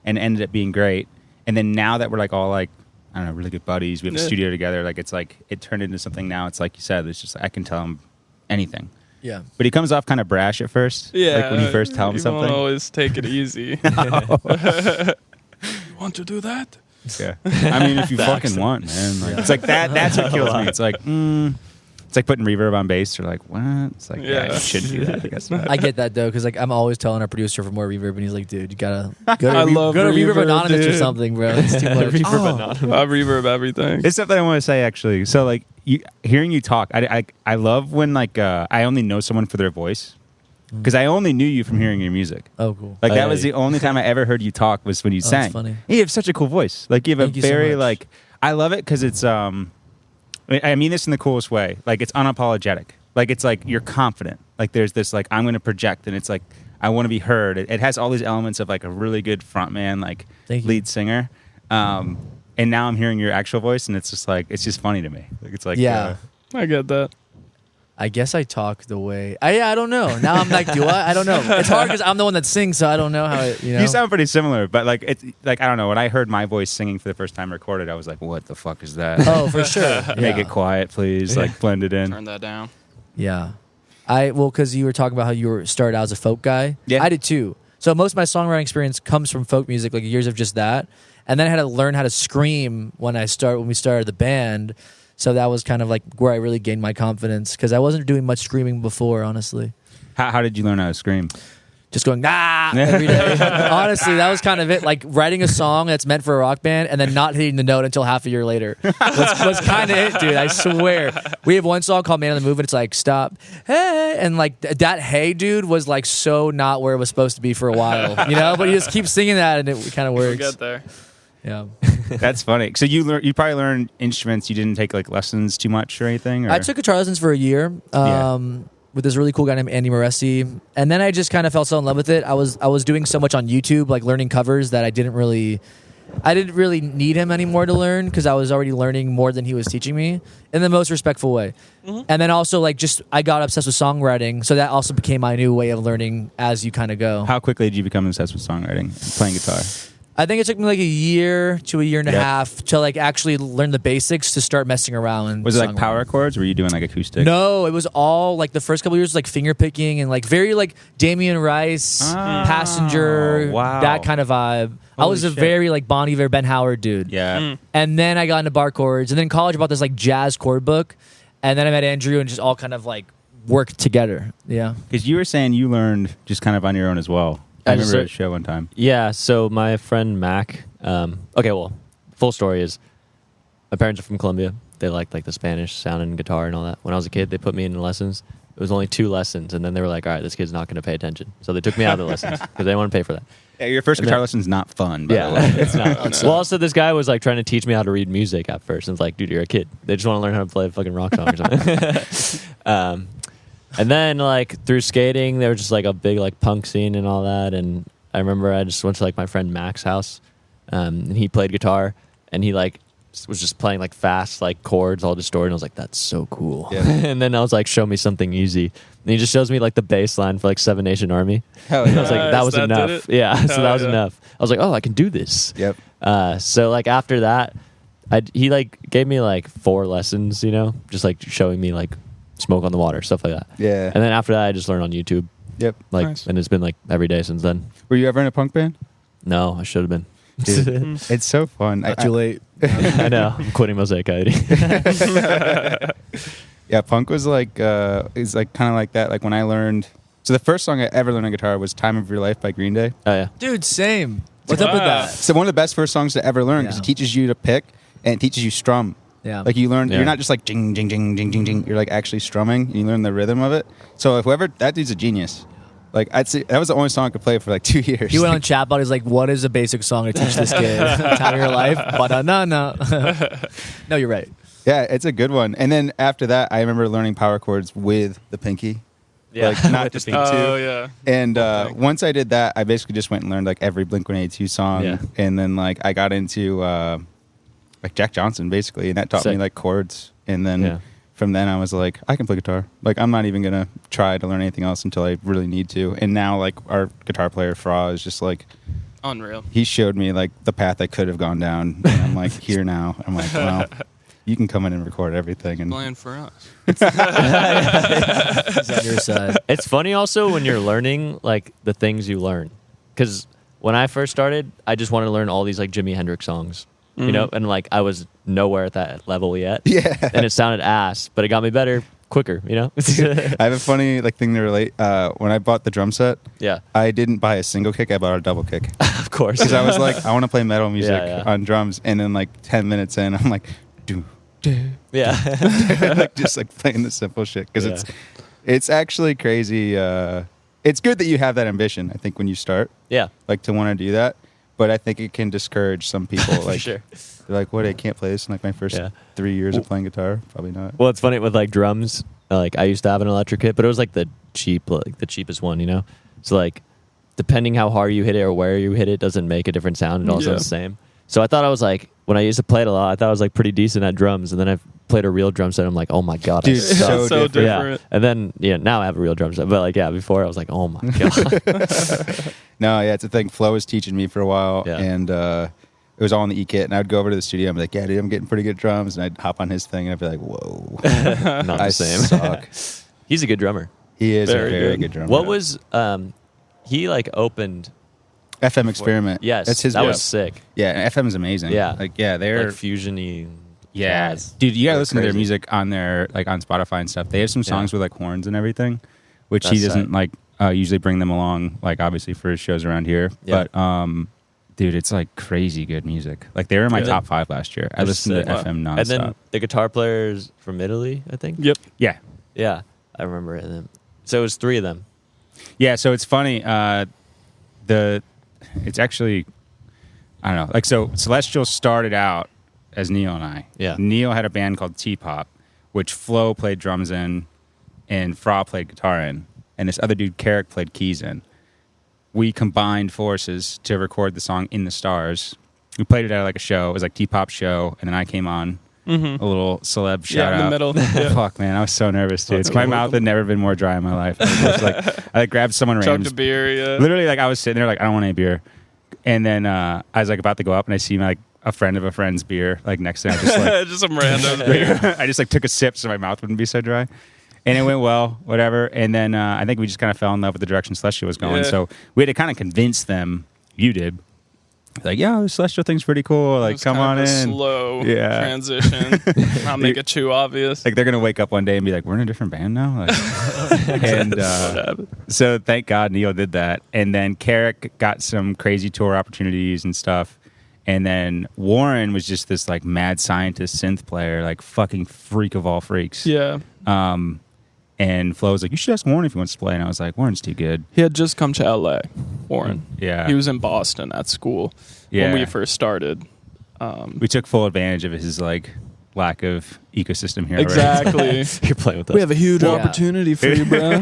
and it ended up being great. And then now that we're like all like, I don't know, really good buddies, we have a Yeah. studio together. Like, it's like, it turned into something now. It's like you said, it's just, I can tell him anything. Yeah. But he comes off kind of brash at first. Yeah. Like when you first tell him you something. won't always take it easy. You want to do that? Yeah. I mean, if you fucking want, man. Like, it's like that's what kills me. It's like, it's like putting reverb on bass. Or like, what? It's like, yeah, Yeah. you shouldn't do that, I guess. I get that though, because like I'm always telling our producer for more reverb, and he's like, "Dude, you gotta go I love go to Reverb reverb, Anonymous or dude. something, bro. It's too much." I reverb everything. It's something I want to say, actually. So, like, hearing you talk, I love when, like, I only know someone for their voice. because I only knew you from hearing your music. Oh, cool. Like that was the only time I ever heard you talk was when you sang. That's funny. You have such a cool voice. Like you have Thank a you so very much. like I love it because it's I mean this in the coolest way. Like it's unapologetic. Like it's like you're confident. Like there's this like I'm going to project and it's like I want to be heard. It has all these elements of like a really good frontman, like Thank you. lead singer. And now I'm hearing your actual voice and it's just like it's just funny to me. Like it's like Yeah. I get that. I guess I talk the way. I don't know. Now I'm like, do I? I don't know. It's hard because I'm the one that sings, so I don't know how it. You sound pretty similar, but like it's like I don't know. When I heard my voice singing for the first time recorded, I was like, "What the fuck is that?" Oh, for sure. Make Yeah. it quiet, please. Like blend it in. Turn that down. Yeah. Because you were talking about how you were started out as a folk guy. Yeah. I did too. So most of my songwriting experience comes from folk music, like years of just that. And then I had to learn how to scream when we started the band. So that was kind of like where I really gained my confidence because I wasn't doing much screaming before, honestly. How did you learn how to scream? Just going, every day. Honestly, that was kind of it. Like writing a song that's meant for a rock band and then not hitting the note until half a year later was kind of it, dude. I swear. We have one song called Man on the Move and it's like, stop, hey. And like that hey, dude, was like so not where it was supposed to be for a while, But you just keep singing that and it kind of We'll works. get there. Yeah. That's funny. So you probably learned instruments. You didn't take like lessons too much or anything. Or? I took guitar lessons for a year. With this really cool guy named Andy Moresi, and then I just kind of fell so in love with it. I was doing so much on YouTube, like learning covers that I didn't really need him anymore to learn because I was already learning more than he was teaching me in the most respectful way. Mm-hmm. And then also like just I got obsessed with songwriting, so that also became my new way of learning as you kind of go. How quickly did you become obsessed with songwriting, playing guitar? I think it took me like a year to a year and a Yep. half to like actually learn the basics to start messing around. Was it like songwriting. power chords? Or were you doing like acoustic? No, it was all like the first couple years was like finger picking and like very like Damien Rice, Passenger, wow. that kind of vibe. I Holy was a shit. very like Bon Iver, Ben Howard dude. Yeah. And then I got into bar chords, and then in college I bought this like jazz chord book, and then I met Andrew and just all kind of like worked together. Yeah. Because you were saying you learned just kind of on your own as well. I remember at a show one time. Yeah, so my friend Mac, full story is my parents are from Colombia. They liked like the Spanish sound and guitar and all that. When I was a kid, they put me in lessons. It was only 2 lessons, and then they were like, all right, this kid's not going to pay attention. So they took me out of the lessons because they didn't want to pay for that. Yeah, your first And guitar then- lesson's not fun, by the way. It's not. Well, also, this guy was like trying to teach me how to read music at first. And it's like, dude, you're a kid. They just want to learn how to play a fucking rock song or something. And then like through skating, there was just like a big like punk scene and all that. And I remember I just went to like my friend Mac's house, and he played guitar, and he like was just playing like fast like chords all distorted. And I was like, that's so cool. Yeah. And then I was like, show me something easy. And he just shows me like the bass line for like Seven Nation Army. Hell And I yeah. was like, that Nice, was that did enough. it? Yeah, so Hell that was yeah. enough. I was like, oh, I can do this. Yep. So like after that, he like gave me like 4 lessons, just like showing me like Smoke on the Water, stuff like that. Yeah. And then after that, I just learned on YouTube. Yep. Like, Nice. and it's been like every day since then. Were you ever in a punk band? No, I should have been. Dude, it's so fun. Not too late. I know. I'm quitting Mosaic Coyote. Yeah, punk was like is like kind of like that. Like when I learned. So the first song I ever learned on guitar was "Time of Your Life" by Green Day. Oh yeah. Dude, same. What's up with that? So one of the best first songs to ever learn because Yeah. it teaches you to pick and it teaches you strum. Yeah. Like you learn, Yeah. you're not just like jing, jing, jing, jing, jing, jing. You're like actually strumming. You learn the rhythm of it. So that dude's a genius. Like I'd say that was the only song I could play for like 2 years. He went on Chatbot. He's like, "What is a basic song to teach this kid? Time of your life?" But no. No, you're right. Yeah, it's a good one. And then after that, I remember learning power chords with the pinky. Yeah. Like not just the two. Oh yeah. And Okay. once I did that, I basically just went and learned like every Blink-182 song. Yeah. And then like I got into like Jack Johnson basically, and that taught me Sick. like chords. And then Yeah. from then I was like, I can play guitar. Like I'm not even gonna try to learn anything else until I really need to. And now like our guitar player Fra is just like Unreal. he showed me like the path I could have gone down. And I'm like here now. I'm like, well, you can come in and record everything. And Playing for us. He's on your side. It's funny also when you're learning like the things you learn, because when I first started, I just wanted to learn all these like Jimi Hendrix songs, and like I was nowhere at that level yet. yeah. And it sounded ass, but it got me better quicker. I have a funny like thing to relate. When I bought the drum set, Yeah, I didn't buy a single kick. I bought a double kick of course. because I was like, I want to play metal music Yeah. on drums. And then like 10 minutes in, I'm like, do Yeah. like just like playing the simple shit because Yeah. it's actually crazy. it's good that you have that ambition. I think when you start, like to want to do that. But I think it can discourage some people. Like, sure. They're like, "What? I can't play this in like my first 3 years of playing guitar." Probably not. Well, it's funny with like drums. Like I used to have an electric kit, but it was like the cheapest one, you know. So like, depending how hard you hit it or where you hit it, doesn't make a different sound. It all sounds the same. So I thought I was like, when I used to play it a lot, I thought I was like pretty decent at drums, and then I played a real drum set. I'm like, oh my god, dude, so different. Yeah. And then now I have a real drum set, but like before I was like, oh my god. No, it's a thing. Flo was teaching me for a while, and it was all in the E-kit, and I'd go over to the studio and be like, yeah, dude, I'm getting pretty good drums, and I'd hop on his thing, and I'd be like, whoa. Not the same. Suck. He's a good drummer. He is very good drummer. What was, he like opened... FM Experiment. Yes, that's his. That was sick. Yeah, FM is amazing. Yeah, they're like fusion-y. Yeah, jazz. dude, you gotta listen to their crazy. music on their like on Spotify and stuff. They have some songs with like horns and everything, which That's he doesn't sick. like usually bring them along. Like obviously for his shows around here, but dude, it's like crazy good music. Like they were in my top 5 last year. I listened to FM nonstop. And then the guitar players from Italy, I think. Yep. Yeah, I remember it. So it was 3 of them. yeah. So it's funny. It's actually, I don't know. Like, so Celestial started out as Neal and I. Yeah. Neal had a band called T-Pop, which Flo played drums in, and Fra played guitar in, and this other dude, Carrick, played keys in. We combined forces to record the song In the Stars. We played it at like a show. It was like T-Pop show, and then I came on. A little celeb shout in out. the middle. Yeah. Fuck, man, I was so nervous, dude. My mouth had never been more dry in my life. I grabbed someone random. Chugged a beer, yeah. Literally, like I was sitting there, like I don't want any beer, and then I was like about to go up, and I see like a friend of a friend's beer like next to me. I just like Just some random beer. I just like took a sip so my mouth wouldn't be so dry, and it went well, whatever. And then I think we just kind of fell in love with the direction Celestial was going. Yeah. So we had to kind of convince them. You did. Like, yeah, the Celestial thing's pretty cool. Like, come on in. Slow transition. Not make it too obvious. Like, they're going to wake up one day and be like, we're in a different band now? Like, and so thank God Neal did that. And then Carrick got some crazy tour opportunities and stuff. And then Warren was just this, like, mad scientist synth player, like, fucking freak of all freaks. Yeah. And Flo was like, you should ask Warren if he wants to play. And I was like, Warren's too good. He had just come to LA, Warren. Yeah. He was in Boston at school when we first started. We took full advantage of his, like, lack of ecosystem here. Exactly. You're playing with us. We have a huge opportunity for you, bro.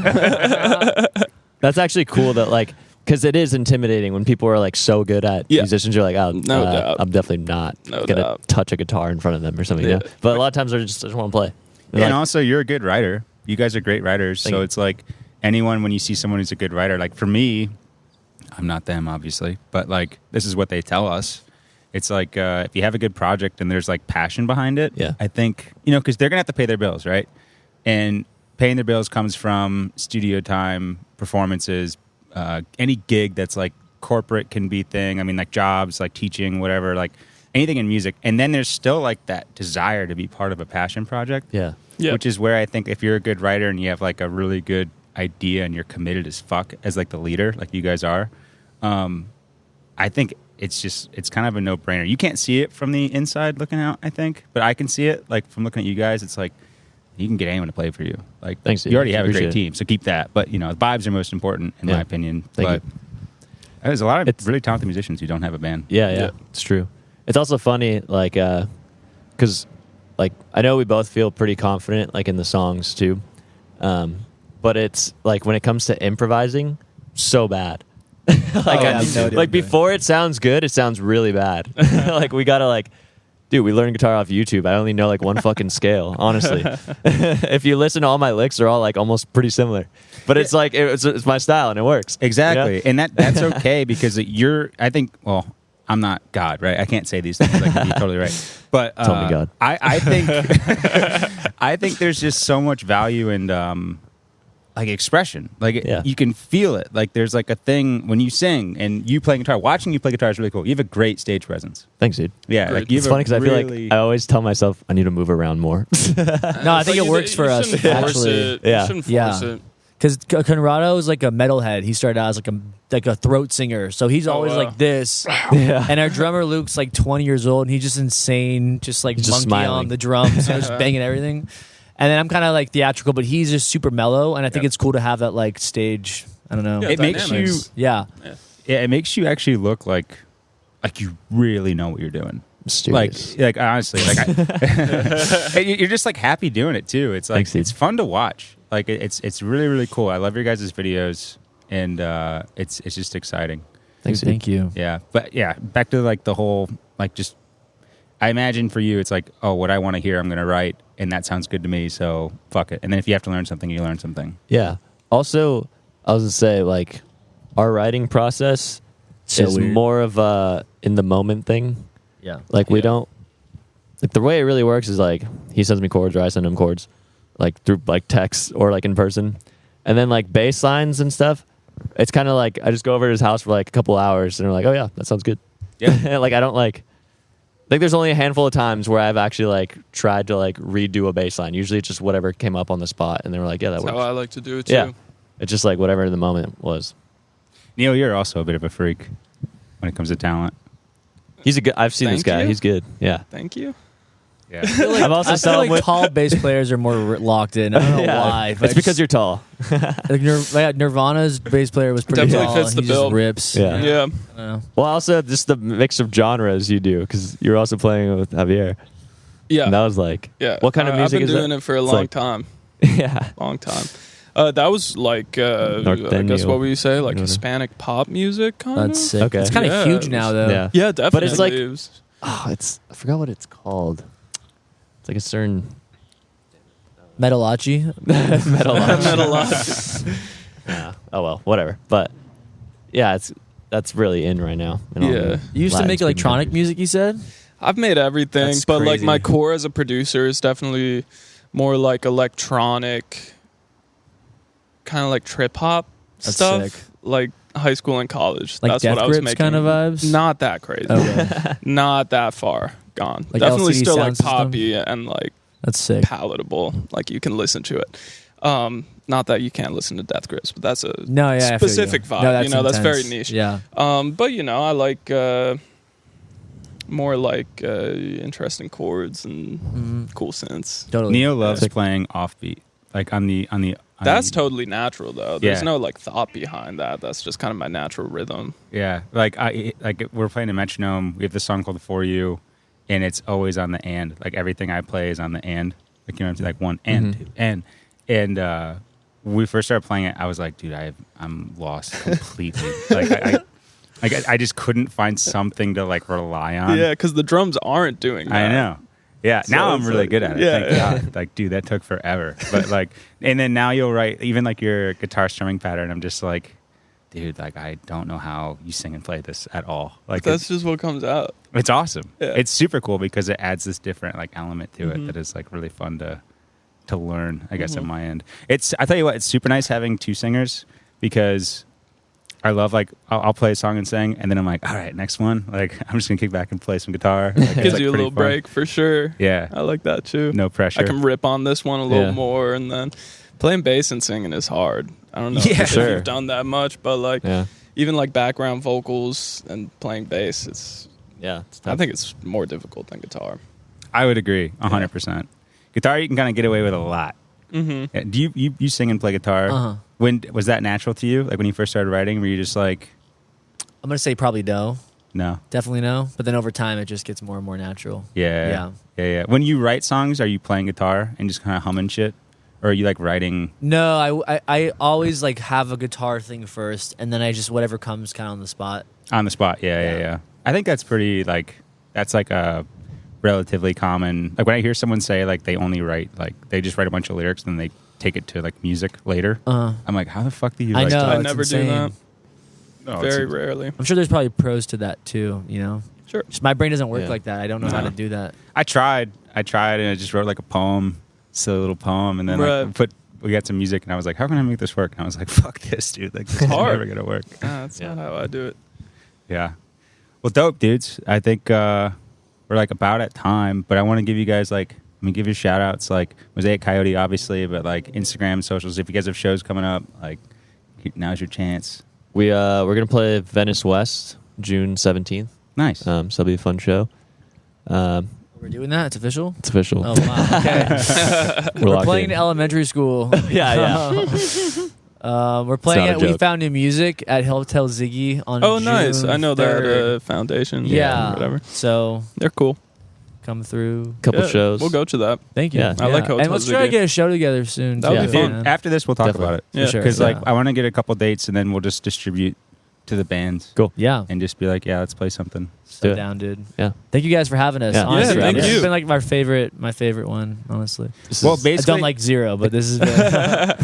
That's actually cool that like, because it is intimidating when people are like so good at musicians. You're like, oh, No doubt. I'm definitely not No gonna doubt. touch a guitar in front of them or something. You know? But a lot of times they just want to play. They're And like, also, you're a good writer. You guys are great writers. Thank So you. it's like anyone, when you see someone who's a good writer, like for me, I'm not them, obviously, but like this is what they tell us. It's like if you have a good project and there's like passion behind it, I think, because they're going to have to pay their bills, right? And paying their bills comes from studio time, performances, any gig that's like corporate can be thing. I mean, like jobs, like teaching, whatever, like anything in music. And then there's still like that desire to be part of a passion project. yeah. Yep. Which is where I think if you're a good writer and you have like a really good idea and you're committed as fuck as like the leader, like you guys are, I think it's kind of a no-brainer. You can't see it from the inside looking out, I think, but I can see it like from looking at you guys. It's like you can get anyone to play for you. Like, thanks, you already have a great appreciate it. team, so keep that. But the vibes are most important in my opinion. Thank you. There's a lot of really talented musicians who don't have a band. Yeah, it's true. It's also funny, like, because, like, I know we both feel pretty confident, like, in the songs, too. But it's, like, when it comes to improvising, so bad. Like, before it sounds good, it sounds really bad. Like, we gotta, like, dude, we learned guitar off YouTube. I only know, like, one fucking scale, honestly. If you listen to all my licks, they're all, like, almost pretty similar. But it's, like, it's my style, and it works. Exactly. You know? And that's okay because I think, well, I'm not God, right? I can't say these things. I can be totally right. But Tell me God. I think I think there's just so much value in like expression. Like you can feel it. Like there's like a thing when you sing and you play guitar. Watching you play guitar is really cool. You have a great stage presence. Thanks, dude. Yeah, like you it's have funny because I feel like I always tell myself I need to move around more. No, I think it works for us, actually. You shouldn't force it. Because Conrado is like a metalhead. He started out as like a throat singer, so he's always like this. And our drummer Luke's like 20 years old, and he's just insane, just like just monkey smiling on the drums, just banging everything. And then I'm kind of like theatrical, but he's just super mellow, and I think it's cool to have that like stage I don't know. Yeah, It makes you, dynamics. Yeah. yeah, it makes you actually look like you really know what you're doing. Mysterious. Like honestly, you're just like happy doing it too. It's like Thanks, dude. it's fun to watch. Like it's really really cool. I love your guys' videos, and it's just exciting. Thanks, dude. Thank you. Yeah, but yeah, back to like the whole like just. I imagine for you, it's like, oh, what I want to hear, I'm going to write, and that sounds good to me, so fuck it. And then if you have to learn something, you learn something. Yeah. Also, I was gonna say, like, our writing process So is weird. more of a in the moment thing. Yeah. Like, we Yeah. don't. Like, the way it really works is like he sends me chords or I send him chords, like through like text or like in person, and then like bass lines and stuff. It's kind of like I just go over to his house for like a couple hours, and we're like, oh yeah, that sounds good. Yeah. Like I don't like. Like there's only a handful of times where I've actually like tried to like redo a bass line. Usually it's just whatever came up on the spot, and they were like, yeah, that That's works. how I like to do it too. Yeah. It's just like whatever in the moment was. Neil, you're also a bit of a freak when it comes to talent. He's a good. I've seen this Thank guy. you. He's good. Yeah. Thank you. Yeah. I've also I saw feel him like with. tall bass players are more locked in. I don't know Yeah. why. but It's because you're tall. like Nirvana's bass player was pretty Definitely tall. fits and the he bill. just rips. Yeah. Yeah. I don't know. Well, also just the mix of genres you do because you're also playing with Javier. Yeah. And that was like, Yeah. What kind of music I've is been doing that? it for a It's long like- time. yeah. Long time. That was like, I guess Norteño. what would you say? Like Whatever. Hispanic pop music, kind That's of? sick. Okay. It's kind of Yeah, huge it now, was- though. Yeah. Yeah, definitely. But it's like- It was- Oh, I forgot what it's called. It's like a certain Metalachi. metal. Metal Yeah. Oh well, whatever. But yeah, that's really in right now. in all Yeah. the You used to Latin make speaking electronic countries. music, you said? I've made everything, That's but like crazy. my core as a producer is definitely more like electronic, kind of like trip hop That's stuff, sick. like high school and college. Like That's Death what I was Grips making. kind of vibes? Not that crazy. Okay. Not that far gone. Like Definitely LCD still like sound system? poppy and like That's sick. palatable. Like you can listen to it. Not that you can't listen to Death Grips, but that's a No, yeah. I feel specific you. vibe. No, You know, that's very intense. niche. Yeah. But you know, I like more like interesting chords and cool synths. Totally. Neil loves Sick. playing offbeat, like on the. That's totally natural though. There's Yeah. no like thought behind that. That's just kind of my natural rhythm. Yeah, like we're playing a metronome. We have this song called "For You," and it's always on the and. Like everything I play is on the and. Like you know, like one and Mhm. two and when we first started playing it, I was like, dude, I'm lost completely. I just couldn't find something to like rely on. Yeah, because the drums aren't doing that. I know. Yeah, So now I'm it's really like- good at it. yeah. Thank God. Like, dude, that took forever. But like, and then now you'll write even like your guitar strumming pattern. I'm just like, dude, like I don't know how you sing and play this at all. Like, That's just what comes out. it's awesome. Yeah. It's super cool because it adds this different like element to it Mhm. that is like really fun to learn. I guess Mhm. on my end, I tell you what, it's super nice having two singers because I love like I'll play a song and sing, and then I'm like, all right, next one. Like I'm just gonna kick back and play some guitar. Like, it's, Gives like, you a pretty little fun. break for sure. Yeah, I like that too. no pressure. I can rip on this one a little Yeah. more, and then playing bass and singing is hard. I don't know Yeah. if Sure. you've done that much, but like Yeah. even like background vocals and playing bass, it's Yeah. It's I tough. think it's more difficult than guitar. I would agree 100%. Guitar, you can kind of get away with a lot. Mm-hmm. Yeah, do you sing and play guitar? Uh-huh. When was that natural to you? Like when you first started writing, were you just like, I'm going to say probably no. no? Definitely no. But then over time, it just gets more and more natural. Yeah. Yeah. Yeah. When you write songs, are you playing guitar and just kind of humming shit? Or are you like writing? No, I always like have a guitar thing first, and then I just whatever comes kind of on the spot. On the spot, yeah. Yeah. I think that's pretty that's like a relatively common. Like when I hear someone say like they only write they just write a bunch of lyrics and then they take it to like music later. I'm like, how the fuck do you? I like, know. I it's never insane. do that. No, Very it's- rarely. I'm sure there's probably pros to that too. You know, Sure. just my brain doesn't work Yeah. like that. I don't know how No. to do that. I tried, and I just wrote like a poem, silly little poem, and then Right. we got some music, and I was like, how can I make this work? And I was like, fuck this, dude. Like, this is hard. never gonna work. That's Yeah. not how I do it. Yeah. Well, dope, dudes. I think we're like about at time, but I want to give you guys give you shout outs like Mosaic Coyote, obviously, but like Instagram, socials. If you guys have shows coming up, like now's your chance. We're gonna play Venice West June 17th. Nice. So it'll be a fun show. We're doing that. It's official. It's official. Oh wow. Okay. We're We're locked playing in. in elementary school. Yeah. We're playing not a it. We joke. found new music at Hotel Ziggy on Oh, nice. June I know 3rd. that foundation. Yeah. Whatever. So They're cool. come through. Couple Yeah, shows. We'll go to that. Thank you. Yeah. I like Hotel And let's try to Ziggy. get a show together soon. That would too, be fun. man. After this, we'll talk Definitely. about it. Yeah. For sure. Because Yeah. like I want to get a couple dates and then we'll just distribute to the bands. Cool. Yeah. And just be like, yeah, let's play something. So Do it. down, dude. Yeah. Thank you guys for having us. Yeah. Honestly, Yeah, thank this you. has been like my favorite one, honestly. Well, I've basically, done like 0, but this has been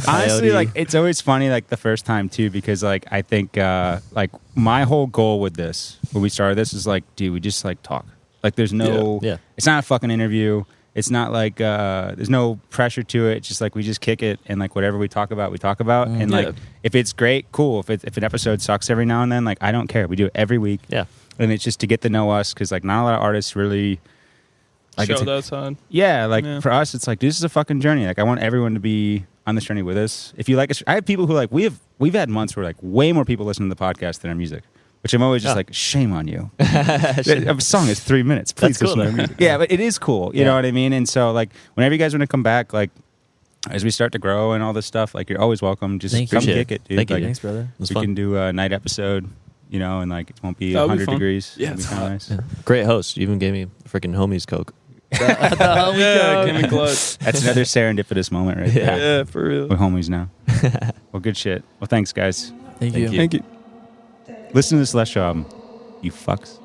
honestly, Coyote. like it's always funny, like the first time too, because like I think like my whole goal with this, when we started this, is like, dude, we just like talk. Like, there's no, Yeah. it's not a fucking interview. It's not like there's no pressure to it. It's just like we just kick it and like whatever we talk about, we talk about. And Yeah. like if it's great, cool. If an episode sucks every now and then, like I don't care. We do it every week. Yeah. And it's just to get to know us because like not a lot of artists really like Show it's that side. yeah, like Yeah. for us, it's like this is a fucking journey. Like I want everyone to be on this journey with us. If you like us, I have people who like we've had months where like way more people listen to the podcast than our music, which I'm always just Oh. like, shame on you. A song is 3 minutes. Please That's listen cool, to our though. music. Yeah, but it is cool. You Yeah. know what I mean? And so like whenever you guys want to come back, like as we start to grow and all this stuff, like you're always welcome. Just Thank you. come Appreciate kick it. it, dude. Thank you. Like, Thanks, brother. It was we fun. can do a night episode, you know, and like it won't be That would be 100 fun. degrees. Yeah, It'll be it's kinda hot. nice. Yeah. Great host. You even gave me freaking homies Coke. Yeah, give me clutch. That's another serendipitous moment right there. Yeah, for real. We're homies now. Well, good shit. Well, thanks, guys. Thank you. you. Thank you. Listen to this Celestial album. You fucks.